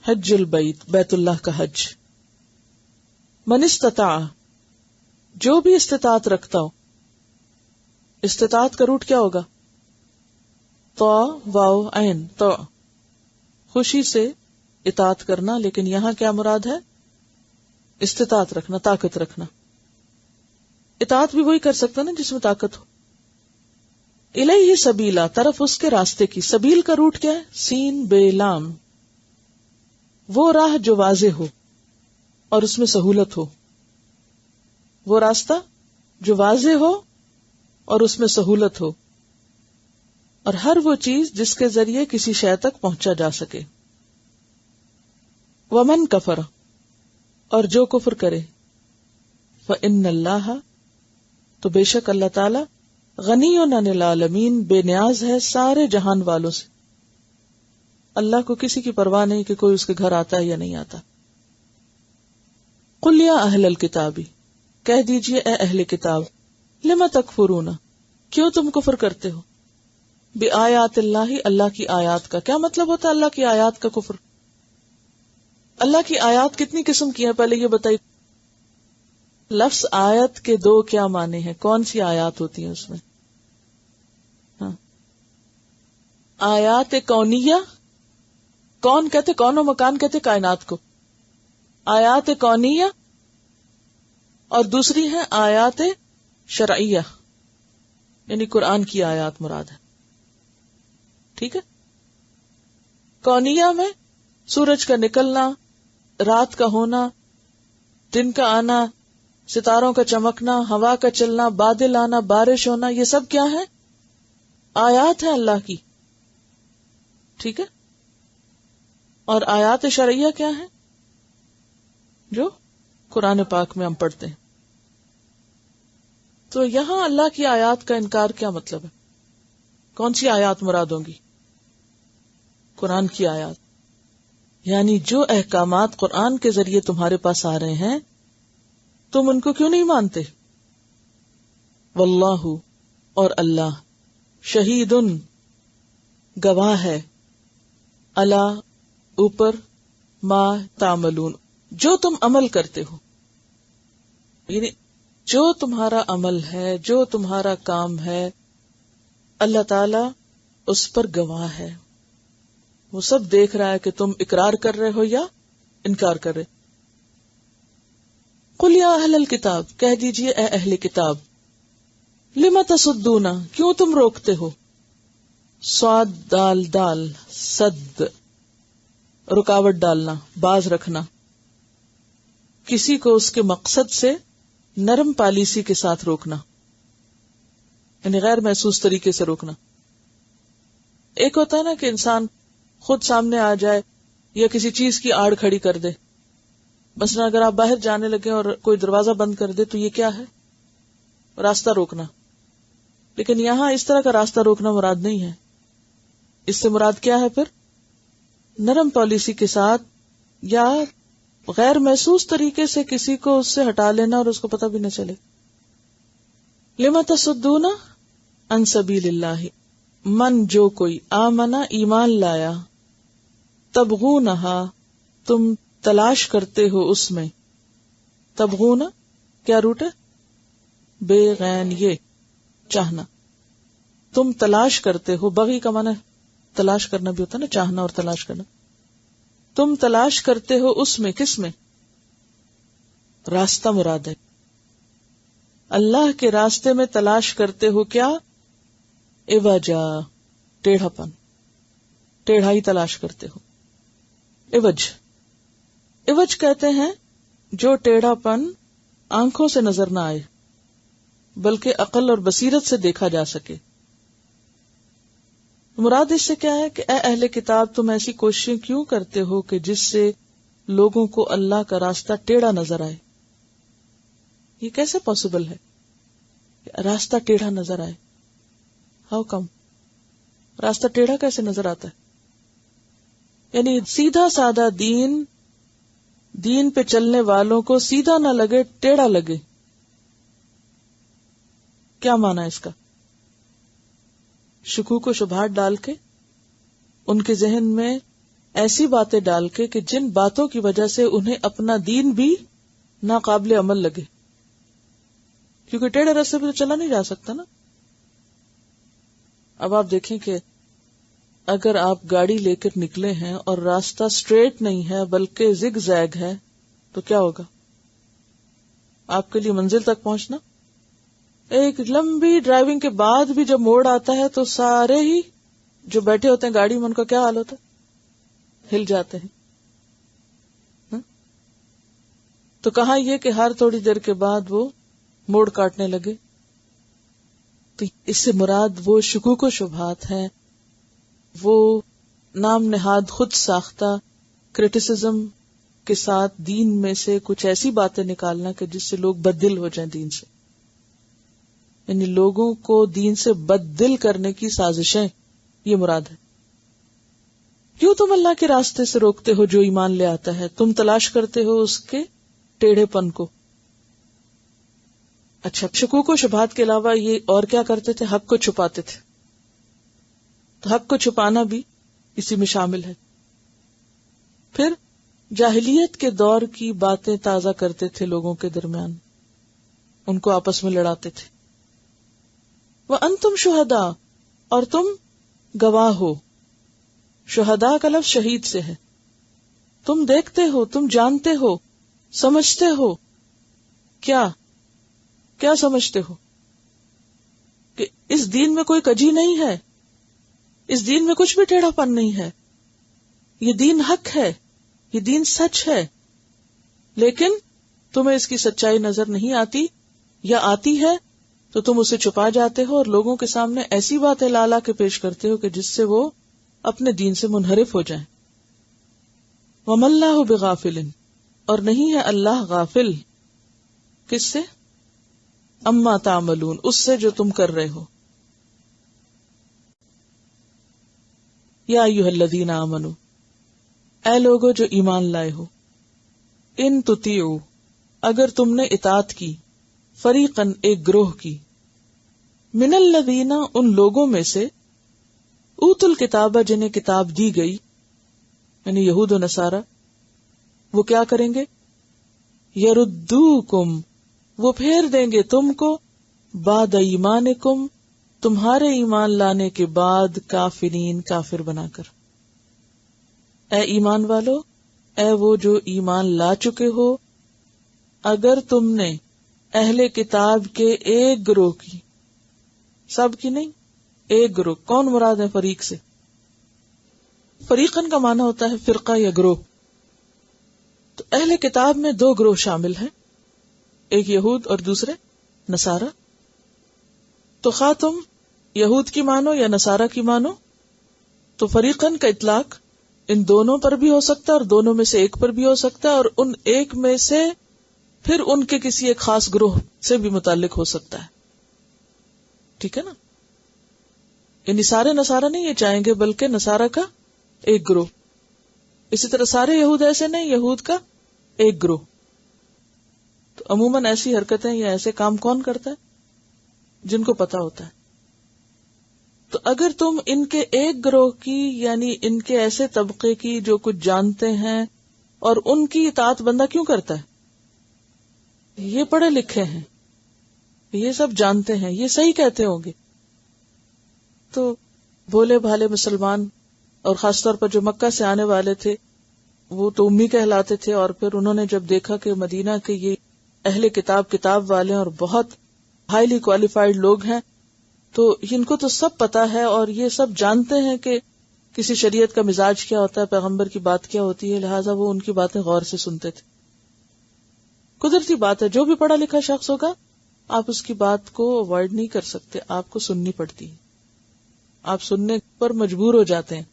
حج البیت، بیت اللہ کا حج. من استطاع، جو بھی استطاعت رکھتا ہو. استطاعت کا روٹ کیا ہوگا؟ تو واو عین، تو خوشی سے اطاعت کرنا. لیکن یہاں کیا مراد ہے؟ استطاعت رکھنا، طاقت رکھنا. اطاعت بھی وہی کر سکتا نا جس میں طاقت ہو. الیہ سبیلا، طرف اس کے راستے کی. سبیل کا روٹ کیا ہے؟ سین بے لام. وہ راہ جو واضح ہو اور اس میں سہولت ہو. وہ راستہ جو واضح ہو اور اس میں سہولت ہو، اور ہر وہ چیز جس کے ذریعے کسی شے تک پہنچا جا سکے. ومن کفر، اور جو کفر کرے. فإن اللہ، تو بے شک اللہ تعالی غنی عن العالمین، بے نیاز ہے سارے جہان والوں سے. اللہ کو کسی کی پرواہ نہیں کہ کوئی اس کے گھر آتا ہے یا نہیں آتا. قل یا اہل الکتاب، کہہ دیجئے اے اہل کتاب. لما تکفرون، کیوں تم کفر کرتے ہو؟ بآیات اللہ، اللہ کی آیات کا. کیا مطلب ہوتا ہے اللہ کی آیات کا کفر؟ اللہ کی آیات کتنی قسم کی ہیں پہلے یہ بتائیے. لفظ آیت کے دو کیا معنی ہیں؟ کون سی آیات ہوتی ہیں اس میں؟ آیات کونیہ، کون کہتے؟ کون و مکان کہتے کائنات کو. آیات کونیہ، اور دوسری ہے آیات شرعیہ، یعنی قرآن کی آیات مراد ہے. ٹھیک ہے. کونیہ میں سورج کا نکلنا، رات کا ہونا، دن کا آنا، ستاروں کا چمکنا، ہوا کا چلنا، بادل آنا، بارش ہونا، یہ سب کیا ہے؟ آیات ہیں اللہ کی. ٹھیک ہے. اور آیات شرعیہ کیا ہیں؟ جو قرآن پاک میں ہم پڑھتے ہیں. تو یہاں اللہ کی آیات کا انکار کیا مطلب ہے؟ کون سی آیات مراد ہوں گی؟ قرآن کی آیات. یعنی جو احکامات قرآن کے ذریعے تمہارے پاس آ رہے ہیں تم ان کو کیوں نہیں مانتے؟ واللہ، اور اللہ، شہیدن، گواہ ہے، الا، اوپر، ما تعملون، جو تم عمل کرتے ہو. یعنی جو تمہارا عمل ہے، جو تمہارا کام ہے، اللہ تعالی اس پر گواہ ہے. وہ سب دیکھ رہا ہے کہ تم اقرار کر رہے ہو یا انکار کر رہے. قل یا اہل الکتاب، کہہ دیجئے اے اہل کتاب. لم تصدون، کیوں تم روکتے ہو. صاد دال دال، صد، رکاوٹ ڈالنا، باز رکھنا. کسی کو اس کے مقصد سے نرم پالیسی کے ساتھ روکنا، یعنی غیر محسوس طریقے سے روکنا. ایک ہوتا ہے نا کہ انسان خود سامنے آ جائے یا کسی چیز کی آڑ کھڑی کر دے. مثلا اگر آپ باہر جانے لگے اور کوئی دروازہ بند کر دے تو یہ کیا ہے؟ راستہ روکنا. لیکن یہاں اس طرح کا راستہ روکنا مراد نہیں ہے. اس سے مراد کیا ہے پھر؟ نرم پالیسی کے ساتھ یا غیر محسوس طریقے سے کسی کو اس سے ہٹا لینا اور اس کو پتہ بھی نہ چلے. لما تصدون عن سبیل اللہ، من جو کوئی، آمنا ایمان لایا، تبغونہا تم تلاش کرتے ہو اس میں. تبغون کیا روٹ ہے؟ بے غین، یہ چاہنا. تم تلاش کرتے ہو، بغی کا معنی تلاش کرنا بھی ہوتا ہے نا، چاہنا اور تلاش کرنا. تم تلاش کرتے ہو اس میں، کس میں؟ راستہ مراد ہے. اللہ کے راستے میں تلاش کرتے ہو کیا؟ عوجا، ٹیڑھا پن، ٹیڑھائی تلاش کرتے ہو. عوج، عوج کہتے ہیں جو ٹیڑھا پن آنکھوں سے نظر نہ آئے بلکہ عقل اور بصیرت سے دیکھا جا سکے. مراد اس سے کیا ہے کہ اے اہل کتاب تم ایسی کوششیں کیوں کرتے ہو کہ جس سے لوگوں کو اللہ کا راستہ ٹیڑھا نظر آئے؟ یہ کیسے پاسبل ہے کہ راستہ ٹیڑھا نظر آئے؟ How come? راستہ ٹیڑھا کیسے نظر آتا ہے؟ یعنی سیدھا سادہ دین پہ چلنے والوں کو سیدھا نہ لگے، ٹیڑھا لگے. کیا مانا اس کا؟ شکوک و شبہات ڈال کے، ان کے ذہن میں ایسی باتیں ڈال کے کہ جن باتوں کی وجہ سے انہیں اپنا دین بھی ناقابل عمل لگے، کیونکہ ٹیڑھے راستے پہ تو چلا نہیں جا سکتا نا. اب آپ دیکھیں کہ اگر آپ گاڑی لے کر نکلے ہیں اور راستہ سٹریٹ نہیں ہے بلکہ زگ زیگ ہے تو کیا ہوگا؟ آپ کے لیے منزل تک پہنچنا، ایک لمبی ڈرائیونگ کے بعد بھی جب موڑ آتا ہے تو سارے ہی جو بیٹھے ہوتے ہیں گاڑی میں ان کا کیا حال ہوتا ہے؟ ہل جاتے ہیں. تو کہاں یہ کہ ہر تھوڑی دیر کے بعد وہ موڑ کاٹنے لگے. تو اس سے مراد وہ شکوک و شبہات ہیں، وہ نام نہاد خود ساختہ کرٹیسزم کے ساتھ دین میں سے کچھ ایسی باتیں نکالنا کہ جس سے لوگ بددل ہو جائیں دین سے. یعنی لوگوں کو دین سے بددل کرنے کی سازشیں، یہ مراد ہے. کیوں تم اللہ کے راستے سے روکتے ہو جو ایمان لے آتا ہے؟ تم تلاش کرتے ہو اس کے ٹیڑھے پن کو. اچھا، شکوک و شبہات کے علاوہ یہ اور کیا کرتے تھے؟ حق کو چھپاتے تھے. تو حق کو چھپانا بھی اسی میں شامل ہے. پھر جاہلیت کے دور کی باتیں تازہ کرتے تھے لوگوں کے درمیان، ان کو آپس میں لڑاتے تھے. وَأَنْتُمْ شُهَدَاء، اور تم گواہ ہو. شہداء کا لفظ شہید سے ہے. تم دیکھتے ہو، تم جانتے ہو، سمجھتے ہو. کیا سمجھتے ہو؟ کہ اس دین میں کوئی کجی نہیں ہے، اس دین میں کچھ بھی ٹیڑھا پن نہیں ہے. یہ دین حق ہے، یہ دین سچ ہے، لیکن تمہیں اس کی سچائی نظر نہیں آتی، یا آتی ہے تو تم اسے چھپا جاتے ہو اور لوگوں کے سامنے ایسی باتیں لا کے پیش کرتے ہو کہ جس سے وہ اپنے دین سے منحرف ہو جائیں. وَمَا اللَّهُ بِغَافِلٍ، اور نہیں ہے اللہ غافل. کس سے؟ اما تعملون، اس سے جو تم کر رہے ہو. یا ایھا الذین آمنوا، اے لوگو جو ایمان لائے ہو. ان تطیعوا، اگر تم نے اطاعت کی. فریقاً، ایک گروہ کی. من الذین، ان لوگوں میں سے. اوتوا الکتاب، جنہیں کتاب دی گئی، یعنی یہود و نصارہ. وہ کیا کریں گے؟ یردوکم، وہ پھیر دیں گے تم کو. بعد ایمانکم، تمہارے ایمان لانے کے بعد. کافرین، کافر بنا کر. اے ایمان والو، اے وہ جو ایمان لا چکے ہو، اگر تم نے اہل کتاب کے ایک گروہ کی، سب کی نہیں، ایک گروہ. کون مراد ہے فریق سے؟ فریقن کا معنی ہوتا ہے فرقہ یا گروہ. تو اہل کتاب میں دو گروہ شامل ہیں، ایک یہود اور دوسرے نصارہ. تو خواہ تم یہود کی مانو یا نصارہ کی مانو، تو فریقن کا اطلاق ان دونوں پر بھی ہو سکتا ہے اور دونوں میں سے ایک پر بھی ہو سکتا ہے، اور ان ایک میں سے پھر ان کے کسی ایک خاص گروہ سے بھی متعلق ہو سکتا ہے. ٹھیک ہے نا؟ یعنی سارے نصارہ نہیں یہ چاہیں گے، بلکہ نصارہ کا ایک گروہ. اسی طرح سارے یہود ایسے نہیں، یہود کا ایک گروہ. تو عموماً ایسی حرکتیں یا ایسے کام کون کرتا ہے؟ جن کو پتا ہوتا ہے. تو اگر تم ان کے ایک گروہ کی، یعنی ان کے ایسے طبقے کی جو کچھ جانتے ہیں، اور ان کی اطاعت بندہ کیوں کرتا ہے؟ یہ پڑھے لکھے ہیں، یہ سب جانتے ہیں، یہ صحیح کہتے ہوں گے. تو بھولے بھالے مسلمان، اور خاص طور پر جو مکہ سے آنے والے تھے، وہ تو امی کہلاتے تھے. اور پھر انہوں نے جب دیکھا کہ مدینہ کے یہ اہل کتاب والے اور بہت ہائیلی کوالیفائڈ لوگ ہیں، تو ان کو تو سب پتا ہے اور یہ سب جانتے ہیں کہ کسی شریعت کا مزاج کیا ہوتا ہے، پیغمبر کی بات کیا ہوتی ہے، لہٰذا وہ ان کی باتیں غور سے سنتے تھے. قدرتی بات ہے، جو بھی پڑھا لکھا شخص ہوگا آپ اس کی بات کو اوائڈ نہیں کر سکتے، آپ کو سننی پڑتی ہے. آپ سننے پر مجبور ہو جاتے ہیں.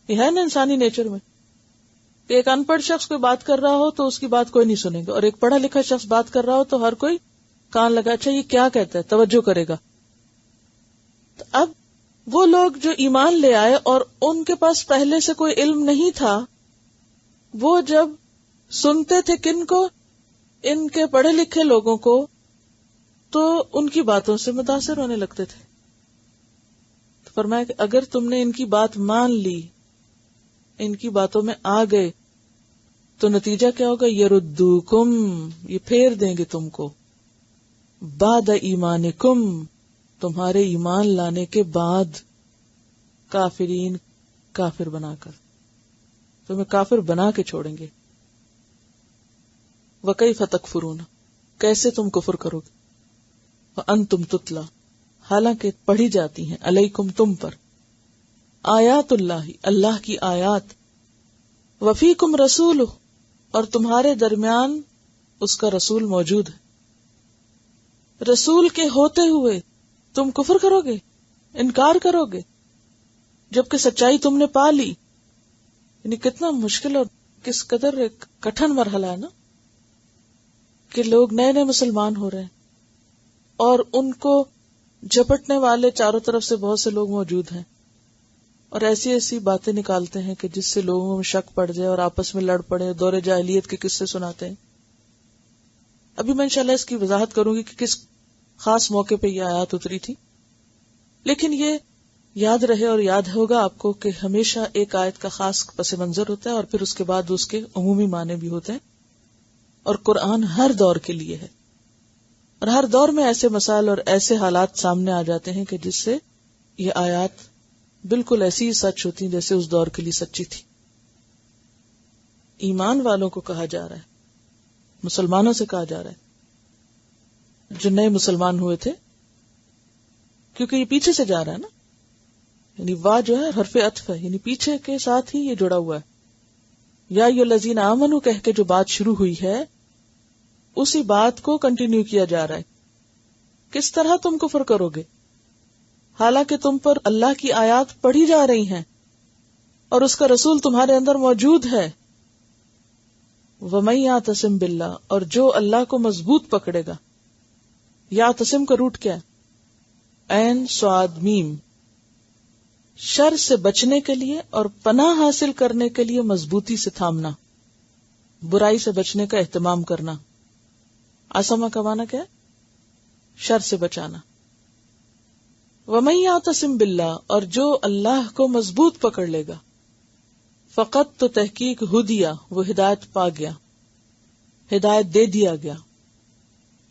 یہ ہے نا انسانی نیچر میں کہ ایک ان پڑھ شخص کوئی بات کر رہا ہو تو اس کی بات کوئی نہیں سنے گا، اور ایک پڑھا لکھا شخص بات کر رہا ہو تو ہر کوئی کان لگا اچھا یہ کیا کہتا ہے، توجہ کرے گا. تو اب وہ لوگ جو ایمان لے آئے اور ان کے پاس پہلے سے کوئی علم نہیں تھا، وہ جب سنتے تھے کن کو، ان کے پڑھے لکھے لوگوں کو، تو ان کی باتوں سے متاثر ہونے لگتے تھے. تو فرمایا کہ اگر تم نے ان کی بات مان لی، ان کی باتوں میں آ گئے، تو نتیجہ کیا ہوگا؟ یردوکم، یہ پھیر دیں گے تم کو، بعد ایمانکم، تمہارے ایمان لانے کے بعد، کافرین، کافر بنا کر، تمہیں کافر بنا کے چھوڑیں گے. وَكَيْفَ تَكْفُرُونَ، کیسے تم کفر کرو گے، وَأَنْتُمْ تُتْلَى، حالانکہ پڑھی جاتی ہیں، علیکم، تم پر، آیات اللہ، اللہ کی آیات، وفیکم رسولہ، اور تمہارے درمیان اس کا رسول موجود ہے. رسول کے ہوتے ہوئے تم کفر کرو گے، انکار کرو گے، جبکہ سچائی تم نے پا لی. یعنی کتنا مشکل اور کس قدر ایک کٹھن مرحلہ ہے نا، کہ لوگ نئے نئے مسلمان ہو رہے ہیں اور ان کو جھپٹنے والے چاروں طرف سے بہت سے لوگ موجود ہیں، اور ایسی ایسی باتیں نکالتے ہیں کہ جس سے لوگوں میں شک پڑ جائے اور آپس میں لڑ پڑے، دور جاہلیت کے قصے سناتے ہیں. ابھی میں انشاءاللہ اس کی وضاحت کروں گی کہ کس خاص موقع پہ یہ آیات اتری تھی. لیکن یہ یاد رہے اور یاد ہوگا آپ کو کہ ہمیشہ ایک آیت کا خاص پس منظر ہوتا ہے اور پھر اس کے بعد اس کے عمومی معنی بھی ہوتے ہیں، اور قرآن ہر دور کے لیے ہے، اور ہر دور میں ایسے مسائل اور ایسے حالات سامنے آ جاتے ہیں کہ جس سے یہ آیات بالکل ایسی ہی سچ ہوتی ہیں جیسے اس دور کے لیے سچی تھی. ایمان والوں کو کہا جا رہا ہے، مسلمانوں سے کہا جا رہا ہے جو نئے مسلمان ہوئے تھے، کیونکہ یہ پیچھے سے جا رہا ہے نا، یعنی واہ جو ہے حرف عطف ہے، یعنی پیچھے کے ساتھ ہی یہ جڑا ہوا ہے. یا ایھا الذین آمنوا کہہ کے جو بات شروع ہوئی ہے اسی بات کو کنٹینیو کیا جا رہا ہے. کس طرح تم کفر کرو گے حالانکہ تم پر اللہ کی آیات پڑھی جا رہی ہیں اور اس کا رسول تمہارے اندر موجود ہے. وَمَن یعتصم باللہ، اور جو اللہ کو مضبوط پکڑے گا. یعتصم کا روٹ کیا ہے؟ عین صاد میم، شر سے بچنے کے لیے اور پناہ حاصل کرنے کے لیے مضبوطی سے تھامنا، برائی سے بچنے کا اہتمام کرنا. عصمہ کا معنی کیا ہے؟ شر سے بچانا. وَمَن یعتصم باللہ، اور جو اللہ کو مضبوط پکڑ لے گا. فقط تو تحقیق ہدیہ، وہ ہدایت پا گیا، ہدایت دے دیا گیا،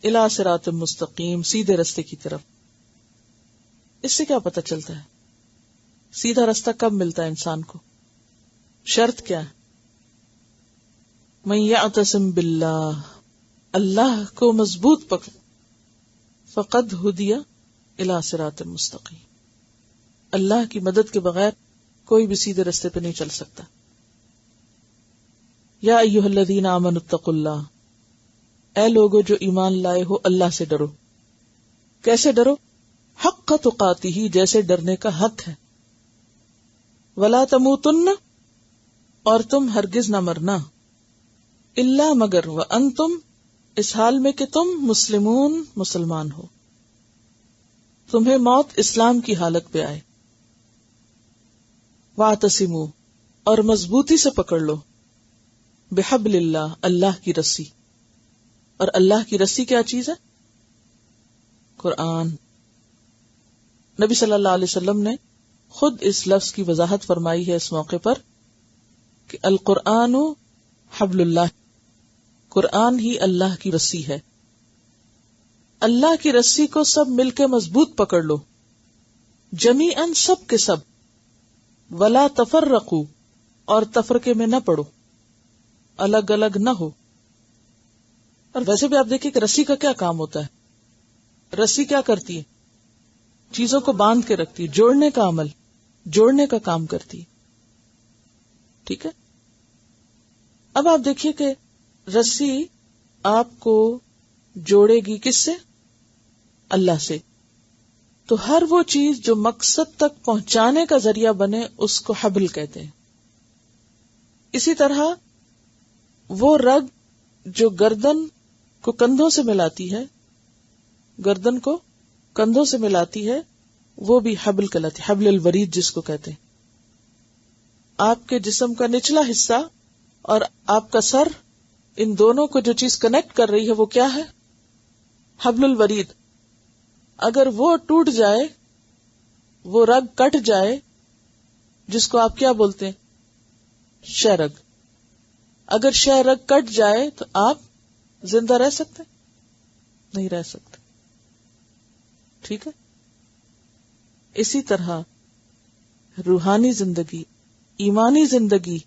الی صراط مستقیم، سیدھے رستے کی طرف. اس سے کیا پتہ چلتا ہے سیدھا رستہ کب ملتا ہے انسان کو؟ شرط کیا ہے؟ من یعتصم باللہ، اللہ کو مضبوط پکڑ، فقد ہدیہ الی صراط مستقیم، اللہ کی مدد کے بغیر کوئی بھی سیدھے رستے پہ نہیں چل سکتا. یا ایھا الذین آمنوا اتقوا اللہ، اے لوگو جو ایمان لائے ہو اللہ سے ڈرو. کیسے ڈرو؟ حق تقاتہ، جیسے ڈرنے کا حق ہے. ولا تموتن، اور تم ہرگز نہ مرنا، الا مگر، وانتم، اس حال میں کہ تم مسلمون، مسلمان ہو، تمہیں موت اسلام کی حالت پہ آئے. واعتصموا، اور مضبوطی سے پکڑ لو، بحبل اللہ، اللہ کی رسی. اور اللہ کی رسی کیا چیز ہے؟ قرآن. نبی صلی اللہ علیہ وسلم نے خود اس لفظ کی وضاحت فرمائی ہے اس موقع پر کہ القرآن حبل اللہ، قرآن ہی اللہ کی رسی ہے. اللہ کی رسی کو سب مل کے مضبوط پکڑ لو، جمیعاً، سب کے سب. ولا تفرقوا، اور تفرقے میں نہ پڑو، الگ الگ نہ ہو. اور ویسے بھی آپ دیکھیں کہ رسی کا کیا کام ہوتا ہے؟ رسی کیا کرتی ہے؟ چیزوں کو باندھ کے رکھتی ہے، جوڑنے کا عمل، جوڑنے کا کام کرتی ہے. ٹھیک ہے. اب آپ دیکھیے کہ رسی آپ کو جوڑے گی کس سے؟ اللہ سے. تو ہر وہ چیز جو مقصد تک پہنچانے کا ذریعہ بنے اس کو حبل کہتے ہیں. اسی طرح وہ رگ جو گردن کو کندھوں سے ملاتی ہے، گردن کو کندھوں سے ملاتی ہے، وہ بھی حبل کہلاتی ہے، حبل الورید جس کو کہتے ہیں. آپ کے جسم کا نچلا حصہ اور آپ کا سر، ان دونوں کو جو چیز کنیکٹ کر رہی ہے وہ کیا ہے؟ حبل الورید. اگر وہ ٹوٹ جائے، وہ رگ کٹ جائے، جس کو آپ کیا بولتے ہیں؟ شہ رگ. اگر شہ رگ کٹ جائے تو آپ زندہ رہ سکتے؟ نہیں رہ سکتے. ٹھیک ہے. اسی طرح روحانی زندگی، ایمانی زندگی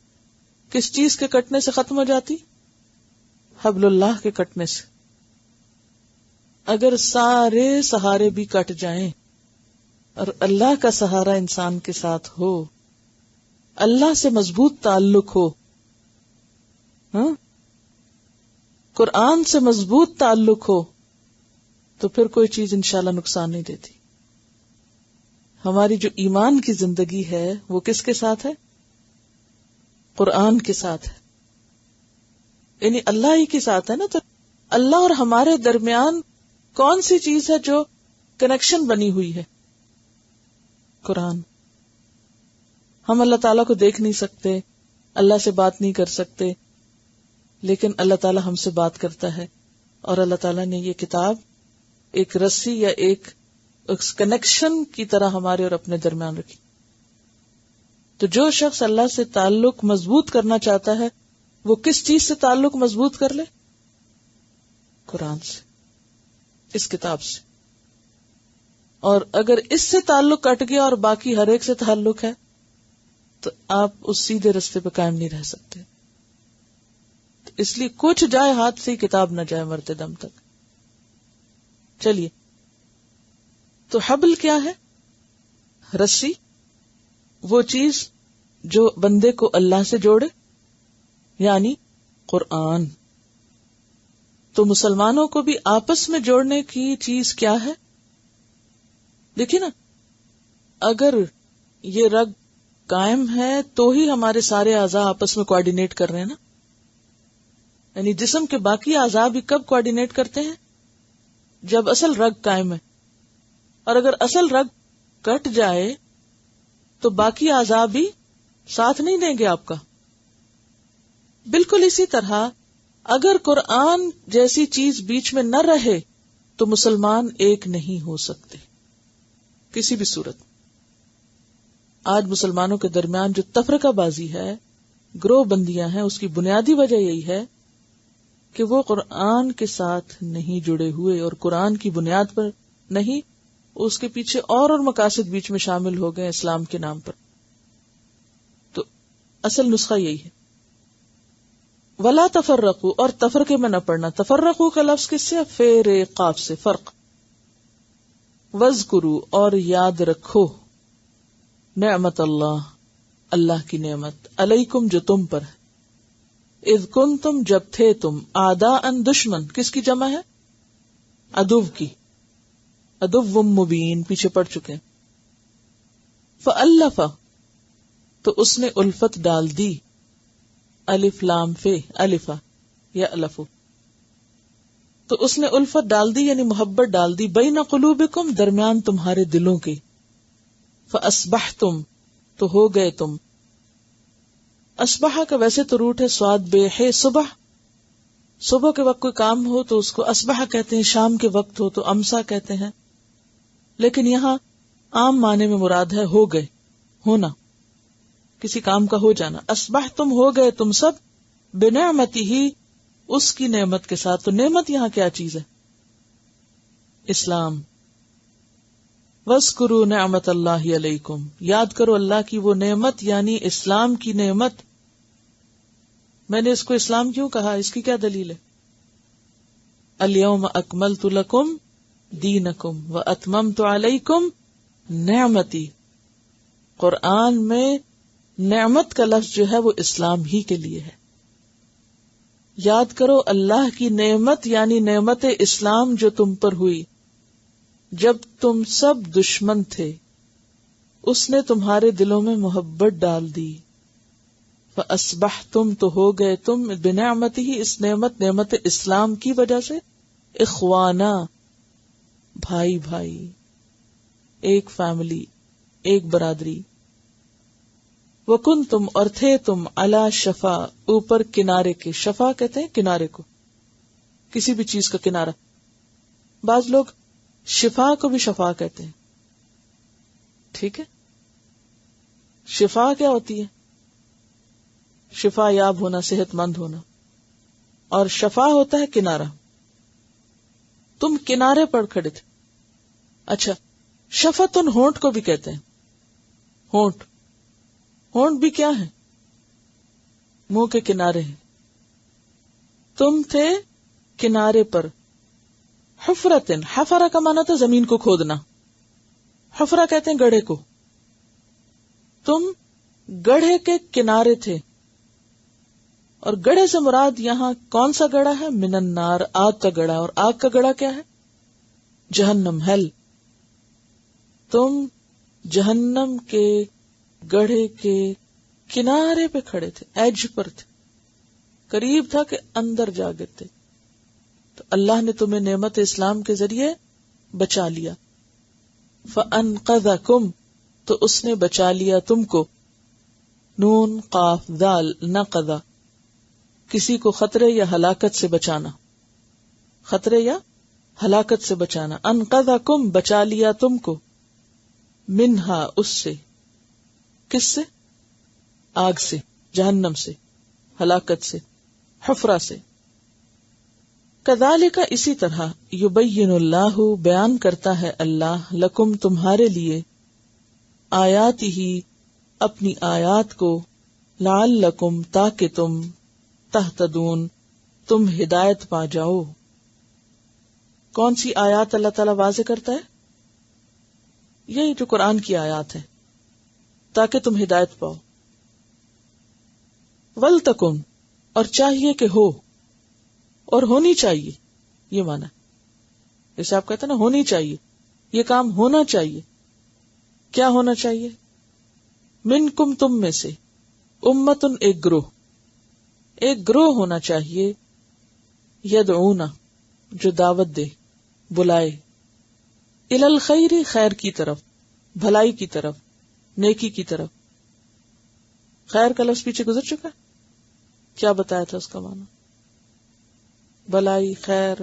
کس چیز کے کٹنے سے ختم ہو جاتی؟ حبل اللہ کے کٹنے سے. اگر سارے سہارے بھی کٹ جائیں اور اللہ کا سہارا انسان کے ساتھ ہو، اللہ سے مضبوط تعلق ہو، قرآن سے مضبوط تعلق ہو، تو پھر کوئی چیز انشاءاللہ نقصان نہیں دیتی. ہماری جو ایمان کی زندگی ہے وہ کس کے ساتھ ہے؟ قرآن کے ساتھ ہے، یعنی اللہ ہی کے ساتھ ہے نا. تو اللہ اور ہمارے درمیان کون سی چیز ہے جو کنیکشن بنی ہوئی ہے؟ قرآن. ہم اللہ تعالیٰ کو دیکھ نہیں سکتے، اللہ سے بات نہیں کر سکتے، لیکن اللہ تعالیٰ ہم سے بات کرتا ہے، اور اللہ تعالیٰ نے یہ کتاب ایک رسی یا ایک کنیکشن کی طرح ہمارے اور اپنے درمیان رکھی. تو جو شخص اللہ سے تعلق مضبوط کرنا چاہتا ہے وہ کس چیز سے تعلق مضبوط کر لے؟ قرآن سے، اس کتاب سے. اور اگر اس سے تعلق کٹ گیا اور باقی ہر ایک سے تعلق ہے تو آپ اس سیدھے رستے پہ قائم نہیں رہ سکتے. اس لیے کچھ جائے ہاتھ سے ہی کتاب نہ جائے مرتے دم تک. چلیے، تو حبل کیا ہے؟ رسی، وہ چیز جو بندے کو اللہ سے جوڑے، یعنی قرآن. تو مسلمانوں کو بھی آپس میں جوڑنے کی چیز کیا ہے؟ دیکھیے نا، اگر یہ رگ قائم ہے تو ہی ہمارے سارے اعضاء آپس میں کوآرڈینیٹ کر رہے ہیں نا. یعنی جسم کے باقی اعضاء بھی کب کوآرڈینیٹ کرتے ہیں؟ جب اصل رگ قائم ہے. اور اگر اصل رگ کٹ جائے تو باقی اعضاء بھی ساتھ نہیں دیں گے آپ کا. بالکل اسی طرح اگر قرآن جیسی چیز بیچ میں نہ رہے تو مسلمان ایک نہیں ہو سکتے کسی بھی صورت. آج مسلمانوں کے درمیان جو تفرقہ بازی ہے، گروہ بندیاں ہیں، اس کی بنیادی وجہ یہی ہے کہ وہ قرآن کے ساتھ نہیں جڑے ہوئے اور قرآن کی بنیاد پر نہیں، اس کے پیچھے اور مقاصد بیچ میں شامل ہو گئے اسلام کے نام پر. تو اصل نسخہ یہی ہے. ولا تفرقوا، اور تفرقے میں نہ پڑنا. تفرقوا کا لفظ کس سے؟ فیر قاف سے، فرق. وذکروا، اور یاد رکھو، نعمت اللہ، اللہ کی نعمت، علیکم جو تم پر ہے، اذ کنتم جب تھے تم، اعداء دشمن، کس کی جمع ہے؟ عدو کی. عدو مبین پیچھے پڑ چکے. فالف، تو اس نے الفت ڈال دی. الف لام فے، الفا یا الفو، تو اس نے الفت ڈال دی یعنی محبت ڈال دی. بین قلوبکم، درمیان تمہارے دلوں کے. فاصبحتم، تو ہو گئے تم. اصبح کا ویسے تو روٹ ہے صاد بے ہے صبح. صبح کے وقت کوئی کام ہو تو اس کو اصبح کہتے ہیں، شام کے وقت ہو تو امسا کہتے ہیں. لیکن یہاں عام معنی میں مراد ہے ہو گئے، ہونا، کسی کام کا ہو جانا. اصبحتم، ہو گئے تم سب، بنعمتی ہی، اس کی نعمت کے ساتھ. تو نعمت یہاں کیا چیز ہے؟ اسلام. وَاذْكُرُوا نعمت اللہ علیکم، یاد کرو اللہ کی وہ نعمت یعنی اسلام کی نعمت. میں نے اس کو اسلام کیوں کہا؟ اس کی کیا دلیل ہے؟ الیوم اکملت لکم دینکم واتممت علیکم نعمتی. قرآن میں نعمت کا لفظ جو ہے وہ اسلام ہی کے لیے ہے. یاد کرو اللہ کی نعمت یعنی نعمت اسلام جو تم پر ہوئی. جب تم سب دشمن تھے اس نے تمہارے دلوں میں محبت ڈال دی. فَأَصْبَحْتُمْ تو ہو گئے تم بِنِعْمَتِهِ اس نعمت اسلام کی وجہ سے اخوانا بھائی بھائی، ایک فیملی، ایک برادری. وَكُنْتُمْ اور تھے تم عَلَى شفا اوپر کنارے کے. شفا کہتے ہیں کنارے کو، کسی بھی چیز کا کنارہ. بعض لوگ شفا کو بھی شفا کہتے ہیں. ٹھیک ہے، شفا کیا ہوتی ہے؟ شفا یاب ہونا، صحت مند ہونا. اور شفا ہوتا ہے کنارہ. تم کنارے پر کھڑے تھے. اچھا، شفتن ہونٹ کو بھی کہتے ہیں. ہونٹ بھی کیا ہے؟ منہ کے کنارے ہیں. تم تھے کنارے پر. حفرتن، حفرہ کا معنی تھا زمین کو کھودنا. حفرہ کہتے ہیں گڑھے کو. تم گڑھے کے کنارے تھے. اور گڑھے سے مراد یہاں کون سا گڑھا ہے؟ من النار، آگ کا گڑھا. اور آگ کا گڑھا کیا ہے؟ جہنم، ہیل. تم جہنم کے گڑھے کے کنارے پہ کھڑے تھے، ایج پر تھے، قریب تھا کہ اندر جا گرتے. تو اللہ نے تمہیں نعمت اسلام کے ذریعے بچا لیا. فَأَنْقَذَكُمْ تو اس نے بچا لیا تم کو. نون قاف دال نقذا، کسی کو خطرے یا ہلاکت سے بچانا. خطرے یا ہلاکت سے بچانا. انقذکم بچا لیا تم کو. منہا اس سے. کس سے؟ آگ سے، جہنم سے، ہلاکت سے، حفرہ سے. کذالک اسی طرح یبین اللہ بیان کرتا ہے اللہ لکم تمہارے لیے آیاتہ اپنی آیات کو لعلکم تاکہ تم تہتدون تم ہدایت پا جاؤ. کون سی آیات اللہ تعالیٰ واضح کرتا ہے؟ یہی جو قرآن کی آیات ہیں، تاکہ تم ہدایت پاؤ. ولتکن اور چاہیے کہ ہو، اور ہونی چاہیے، یہ مانا جیسے آپ کہتے ہیں نا ہونی چاہیے، یہ کام ہونا چاہیے. کیا ہونا چاہیے؟ منکم تم میں سے، امتن ایک گروہ ہونا چاہیے، یدعونا جو دعوت دے، بلائے، الی الخیر خیر کی طرف، بھلائی کی طرف، نیکی کی طرف. خیر کا لفظ پیچھے گزر چکا ہے، کیا بتایا تھا اس کا معنی؟ بھلائی، خیر.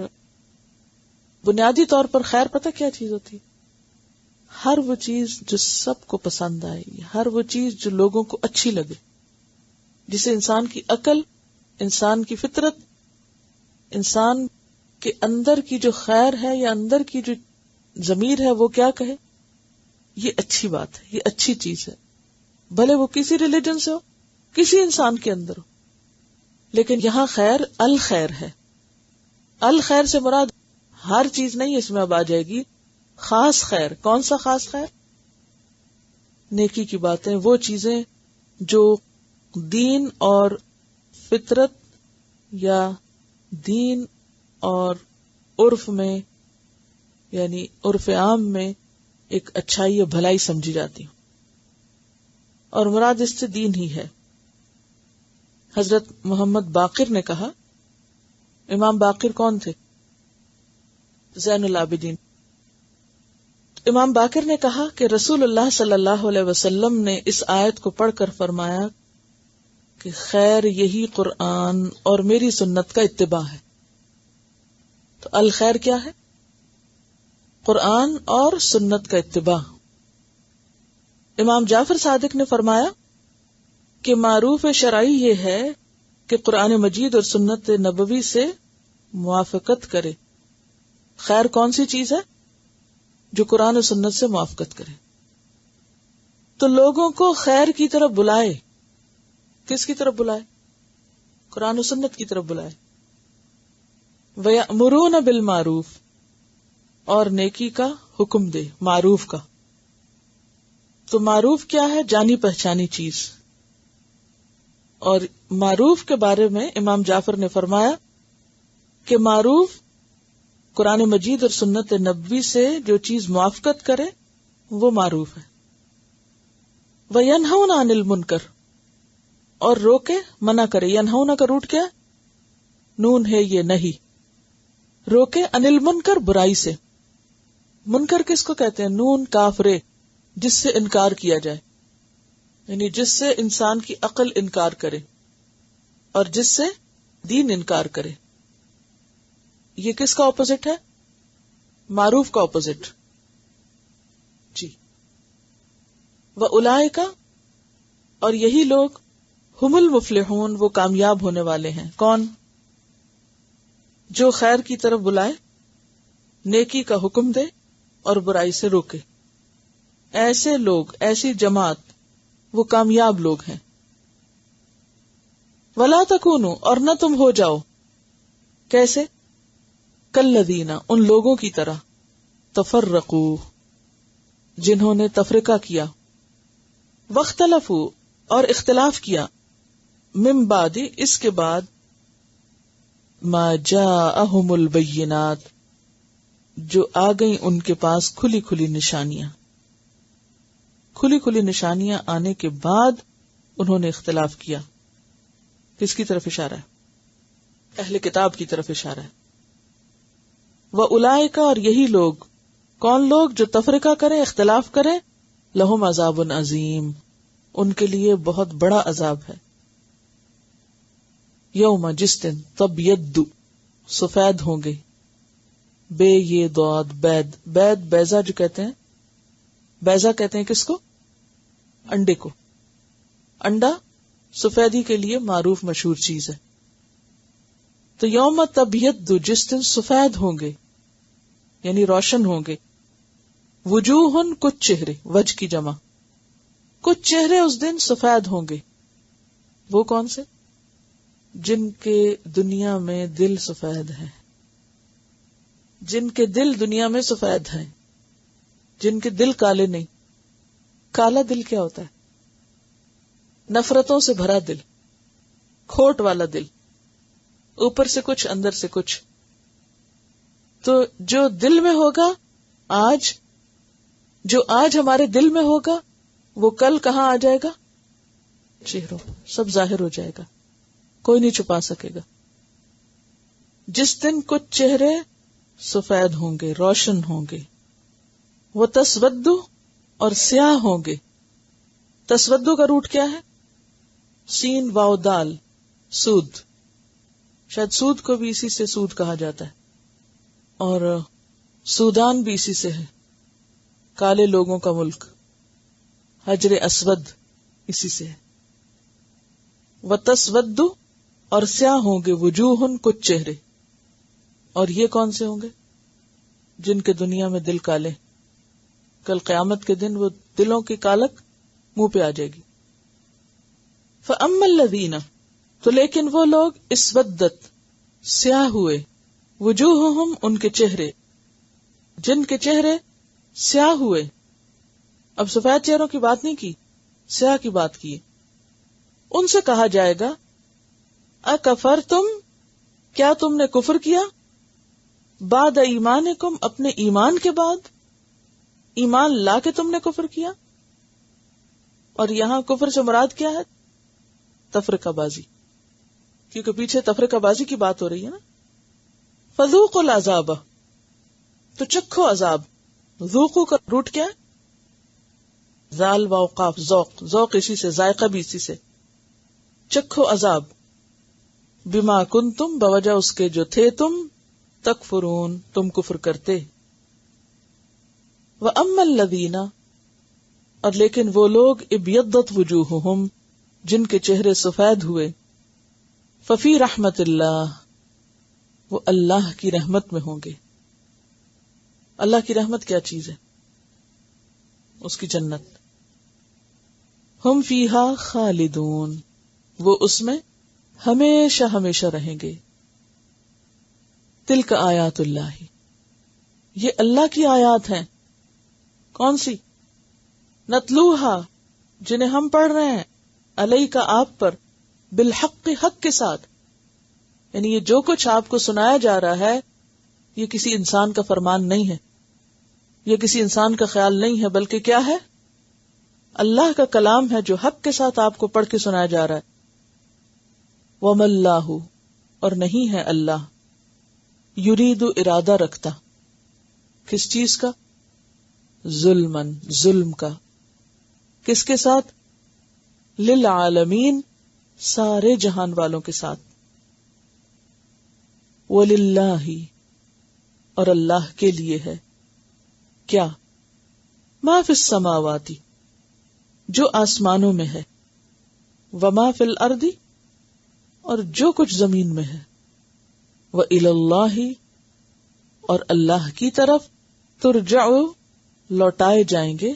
بنیادی طور پر خیر پتہ کیا چیز ہوتی ہے؟ ہر وہ چیز جو سب کو پسند آئے، ہر وہ چیز جو لوگوں کو اچھی لگے، جسے انسان کی عقل، انسان کی فطرت، انسان کے اندر کی جو خیر ہے یا اندر کی جو ضمیر ہے وہ کیا کہے یہ اچھی بات ہے، یہ اچھی چیز ہے. بھلے وہ کسی ریلیجن سے ہو، کسی انسان کے اندر ہو. لیکن یہاں خیر الخیر ہے. الخیر سے مراد ہر چیز نہیں، اس میں اب آ جائے گی خاص خیر. کون سا خاص خیر؟ نیکی کی باتیں، وہ چیزیں جو دین اور فطرت یا دین اور عرف میں، یعنی عرف عام میں ایک اچھائی یا بھلائی سمجھی جاتی ہوں، اور مراد اس سے دین ہی ہے. حضرت محمد باقر نے کہا، امام باقر کون تھے؟ زین العابدین. امام باقر نے کہا کہ رسول اللہ صلی اللہ علیہ وسلم نے اس آیت کو پڑھ کر فرمایا کہ خیر یہی قرآن اور میری سنت کا اتباع ہے. تو الخیر کیا ہے؟ قرآن اور سنت کا اتباع. امام جعفر صادق نے فرمایا کہ معروف شرعی یہ ہے کہ قرآن مجید اور سنت نبوی سے موافقت کرے. خیر کون سی چیز ہے؟ جو قرآن و سنت سے موافقت کرے. تو لوگوں کو خیر کی طرف بلائے. کس کی طرف بلائے؟ قرآن و سنت کی طرف بلائے. وَيَأْمُرُونَ بِالْمَعْرُوفِ اور نیکی کا حکم دے، معروف کا. تو معروف کیا ہے؟ جانی پہچانی چیز. اور معروف کے بارے میں امام جعفر نے فرمایا کہ معروف قرآن مجید اور سنت نبوی سے جو چیز موافقت کرے وہ معروف ہے. وَيَنْهَوْنَ عَنِ الْمُنْكَرِ، اور روکے منع کرے. ینہونا کا روٹ کیا؟ نون ہے یہ نہیں. روکے عن المنکر برائی سے. منکر کس کو کہتے ہیں؟ نون کاف رے، جس سے انکار کیا جائے، یعنی جس سے انسان کی عقل انکار کرے اور جس سے دین انکار کرے. یہ کس کا اپوزٹ ہے؟ معروف کا اپوزٹ. جی. وَأُولَئِكَ، اور یہی لوگ، ہم المفلحون، وہ کامیاب ہونے والے ہیں. کون؟ جو خیر کی طرف بلائے، نیکی کا حکم دے اور برائی سے روکے. ایسے لوگ، ایسی جماعت، وہ کامیاب لوگ ہیں. وَلَا تَكُونُوا، اور نہ تم ہو جاؤ. کیسے؟ کالذین، ان لوگوں کی طرح، تفرقوا، جنہوں نے تفرقہ کیا، واختلفوا، اور اختلاف کیا، من بعد، اس کے بعد، ما جاءہم البینات، جو آ گئی ان کے پاس کھلی کھلی نشانیاں. کھلی کھلی نشانیاں آنے کے بعد انہوں نے اختلاف کیا. کس کی طرف اشارہ ہے؟ اہل کتاب کی طرف اشارہ ہے. وَأُولَئِكَ، اور یہی لوگ. کون لوگ؟ جو تفرقہ کریں، اختلاف کریں. لہم عذاب عظیم، ان کے لیے بہت بڑا عذاب ہے. یوم، جس دن، تبیض، سفید ہوں گے. بے یہ ضاد بید، بید بیضا جو کہتے ہیں. بیضا کہتے ہیں کس کو؟ انڈے کو. انڈا سفیدی کے لیے معروف مشہور چیز ہے. تو یوم تبیض، جس دن سفید ہوں گے یعنی روشن ہوں گے. وجوہ، کچھ چہرے، وجہ کی جمع، کچھ چہرے اس دن سفید ہوں گے. وہ کون سے؟ جن کے دنیا میں دل سفید ہے. جن کے دل دنیا میں سفید ہیں، جن کے دل کالے نہیں. کالا دل کیا ہوتا ہے؟ نفرتوں سے بھرا دل، کھوٹ والا دل، اوپر سے کچھ اندر سے کچھ. تو جو دل میں ہوگا آج، جو آج ہمارے دل میں ہوگا وہ کل کہاں آ جائے گا؟ چہروں، سب ظاہر ہو جائے گا، کوئی نہیں چھپا سکے گا. جس دن کچھ چہرے سفید ہوں گے، روشن ہوں گے. وہ تسودو، اور سیاہ ہوں گے. تسودو کا روٹ کیا ہے؟ سین واو دال، سود. شاید سود کو بھی اسی سے سود کہا جاتا ہے، اور سودان بھی اسی سے ہے، کالے لوگوں کا ملک. حجر اسود اسی سے ہے. وَتَسْوَدُّ، اور سیاہ ہوں گے، وجوہن، کچھ چہرے. اور یہ کون سے ہوں گے؟ جن کے دنیا میں دل کالے. کل قیامت کے دن وہ دلوں کی کالک منہ پہ آ جائے گی. فَأَمَّا الَّذِينَ، تو لیکن وہ لوگ، اسودت، سیاہ ہوئے، وجوہہم، ان کے چہرے، جن کے چہرے سیاہ ہوئے. اب سفید چہروں کی بات نہیں کی، سیاہ کی بات کی. ان سے کہا جائے گا، اکفرتم، کیا تم نے کفر کیا؟ بعد ایمانکم، اپنے ایمان کے بعد، ایمان لا کے تم نے کفر کیا. اور یہاں کفر سے مراد کیا ہے؟ تفرقہ بازی، کیونکہ پیچھے تفرقہ بازی کی بات ہو رہی ہے نا. فذوقوا العذاب، تو چکھو عذاب. ذوقو کا روٹ کیا ہے؟ ذال واو قاف، ذوق. ذوق اسی سے، ذائقہ بھی اسی سے. چکھو عذاب. بما کنتم، بوجہ اس کے جو تھے تم، تکفرون، تم کفر کرتے. وَأَمَّا الَّذِينَ، اور لیکن وہ لوگ، ابیضت وجوہہم، جن کے چہرے سفید ہوئے، ففی رحمت اللہ، وہ اللہ کی رحمت میں ہوں گے. اللہ کی رحمت کیا چیز ہے؟ اس کی جنت. ہم فیہا خالدون، وہ اس میں ہمیشہ ہمیشہ رہیں گے. تلک آیات اللہ، یہ اللہ کی آیات ہیں. کون سی؟ نتلوہا، جنہیں ہم پڑھ رہے ہیں، علیک، آپ پر، بالحق، حق کے ساتھ. یعنی یہ جو کچھ آپ کو سنایا جا رہا ہے یہ کسی انسان کا فرمان نہیں ہے، یہ کسی انسان کا خیال نہیں ہے، بلکہ کیا ہے؟ اللہ کا کلام ہے جو حق کے ساتھ آپ کو پڑھ کے سنایا جا رہا ہے. وَمَا اللَّهُ، اور نہیں ہے اللہ، یرید ارادہ رکھتا، کس چیز کا؟ ظلمن، ظلم کا. کس کے ساتھ؟ للعالمین، سارے جہان والوں کے ساتھ. وَلِلَّهِ، اور اللہ کے لیے ہے کیا؟ ما فی السماوات، جو آسمانوں میں ہے، وما فی الارض، اور جو کچھ زمین میں ہے، وَإِلَى اللَّهِ، اور اللہ کی طرف، ترجع، لوٹائے جائیں گے،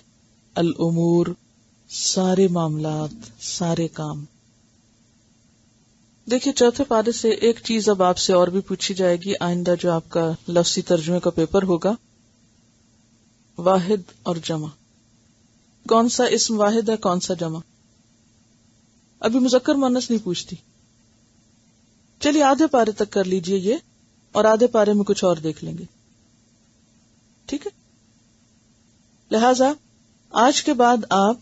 الامور، سارے معاملات، سارے کام. دیکھیے چوتھے پارے سے ایک چیز اب آپ سے اور بھی پوچھی جائے گی آئندہ جو آپ کا لفظی ترجمے کا پیپر ہوگا، واحد اور جمع. کون سا اسم واحد ہے، کون سا جمع؟ ابھی مذکر مؤنث نہیں پوچھتی. چلیے آدھے پارے تک کر لیجئے یہ، اور آدھے پارے میں کچھ اور دیکھ لیں گے، ٹھیک ہے؟ لہذا آج کے بعد آپ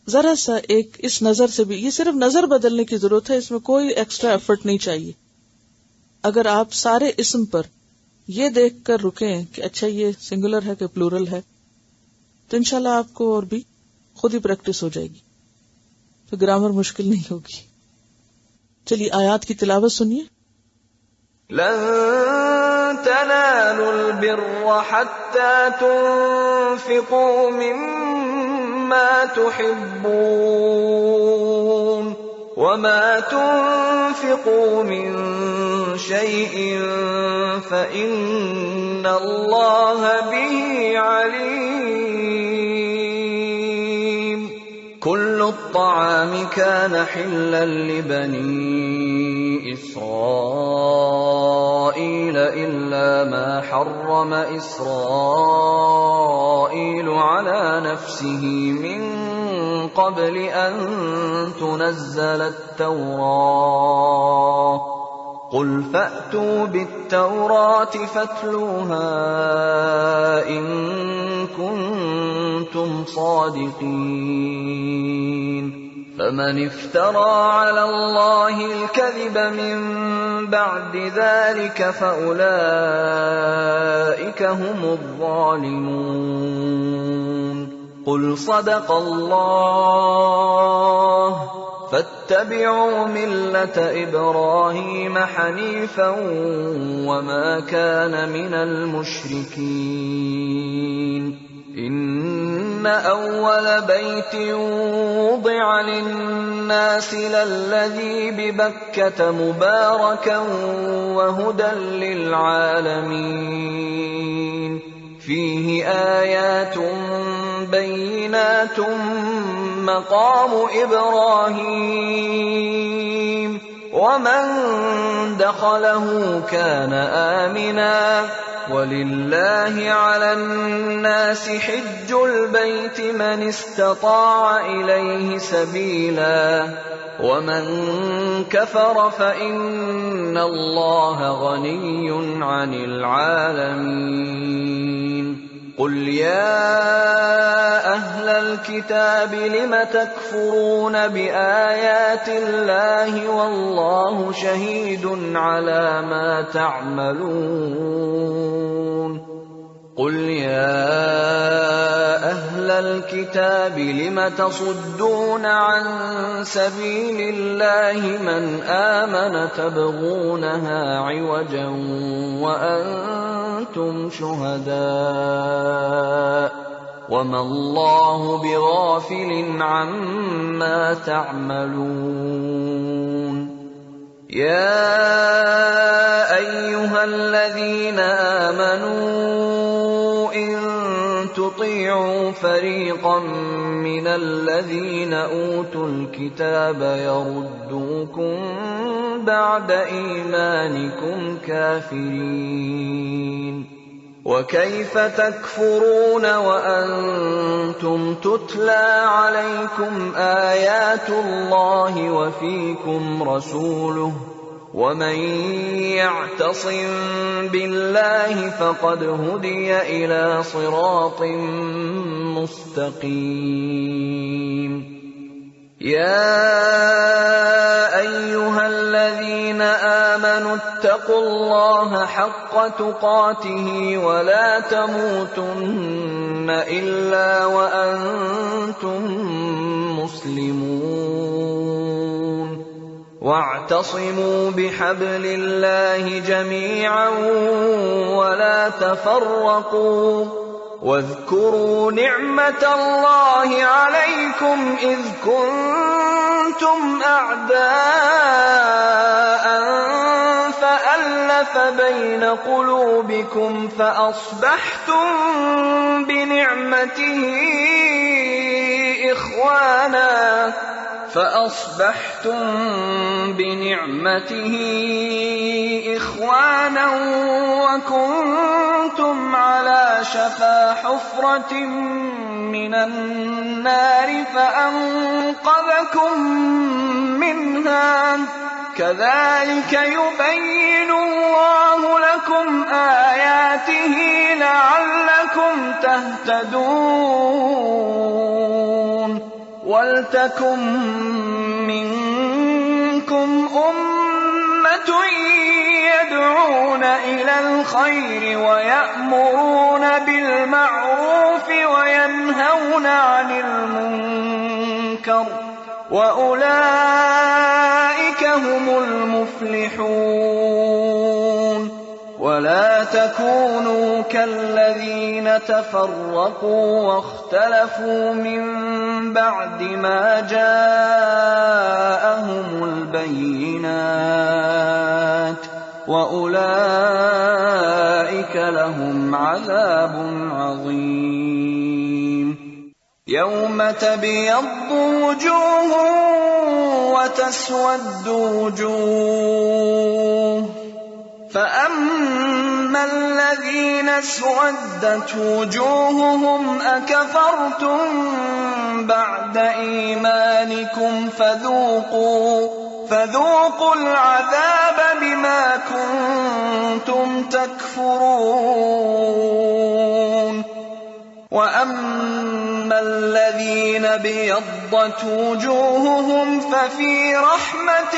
ذرا سا ایک اس نظر سے بھی، یہ صرف نظر بدلنے کی ضرورت ہے، اس میں کوئی ایکسٹرا ایفرٹ نہیں چاہیے. اگر آپ سارے اسم پر یہ دیکھ کر رکیں کہ اچھا یہ سنگولر ہے کہ پلورل ہے، تو انشاءاللہ آپ کو اور بھی خود ہی پریکٹس ہو جائے گی، تو گرامر مشکل نہیں ہوگی. چلیے آیات کی تلاوت سنیے. لن تنالوا البر حتى تنفقوا مما تحبون وما تنفقوا من شيء فإن الله به عليم. كل الطعام كان حلا لبني إسرائيل إلا ما حرم إسرائيل على نفسه من قبل أن تنزل التوراة. قل فأتوا بالتوراة فاتلوها إن كنتم صادقين. فمن افترى على الله الكذب من بعد ذلك فأولئك هم الظالمون. قل صدق الله فاتبعوا ملة إبراهيم حنيفا وما كان من المشركين. إن أول بيت وضع للناس للذي ببكة مباركا وهدى للعالمين. فيه آيات بينات مقام إبراهيم ومن دخله كان آمنا. ولله على الناس حج البيت من استطاع إليه سبيلا ومن كفر فإن الله غني عن العالمين. قل يا أهل الكتاب لم تكفرون بآيات الله والله شهيد على ما تعملون. قل يا أهل الكتاب لم تصدون عن سبيل الله من آمن تبغونها عوجا وأنتم شهداء وما الله بغافل عما تعملون. يا أيها الذين آمنوا إن تطيعوا فريقا من الذين أوتوا الكتاب يردوكم بعد إيمانكم كافرين. وكيف تكفرون وأنتم تتلى عليكم آيات الله وفيكم رسوله ومن يعتصم بالله فقد هدي إلى صراط مستقيم. يا أيها الذين آمنوا اتقوا الله حق تقاته ولا تموتن إلا وأنتم مسلمون. واعتصموا بحبل الله جميعا ولا تفرقوا. واذكروا نعمة الله عليكم إذ كنتم أعداء فألف بين قلوبكم فأصبحتم بنعمته إخوانا وكنتم على شفا حفرة من النار فأنقذكم منها. كذلك يبين الله لكم آياته لعلكم تهتدون. ولتكن منكم أمة يدعون إلى الخير ويأمرون بالمعروف وينهون عن المنكر وأولئك هم المفلحون. ولا تكونوا كالذين تفرقوا واختلفوا من بعد ما جاءهم البينات وأولئك لهم عذاب عظيم. يوم تبيض وجوه وتسود وجوه فأما الذين اسودت وجوههم أكفرتم بعد إيمانكم فذوقوا العذاب بما كنتم تكفرون. وأما الذين ابيضت وجوههم ففي رحمة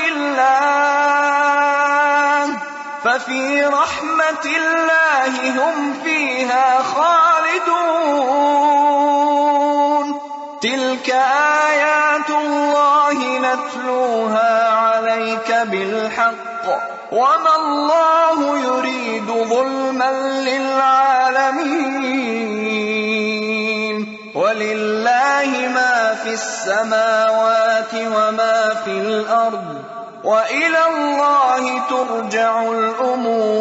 الله هم فيها خالدون. تلك آيات الله نتلوها عليك بالحق وما الله يريد ظلما للعالمين. ولله ما في السماوات وما في الأرض وإلى الله ترجع الأمور.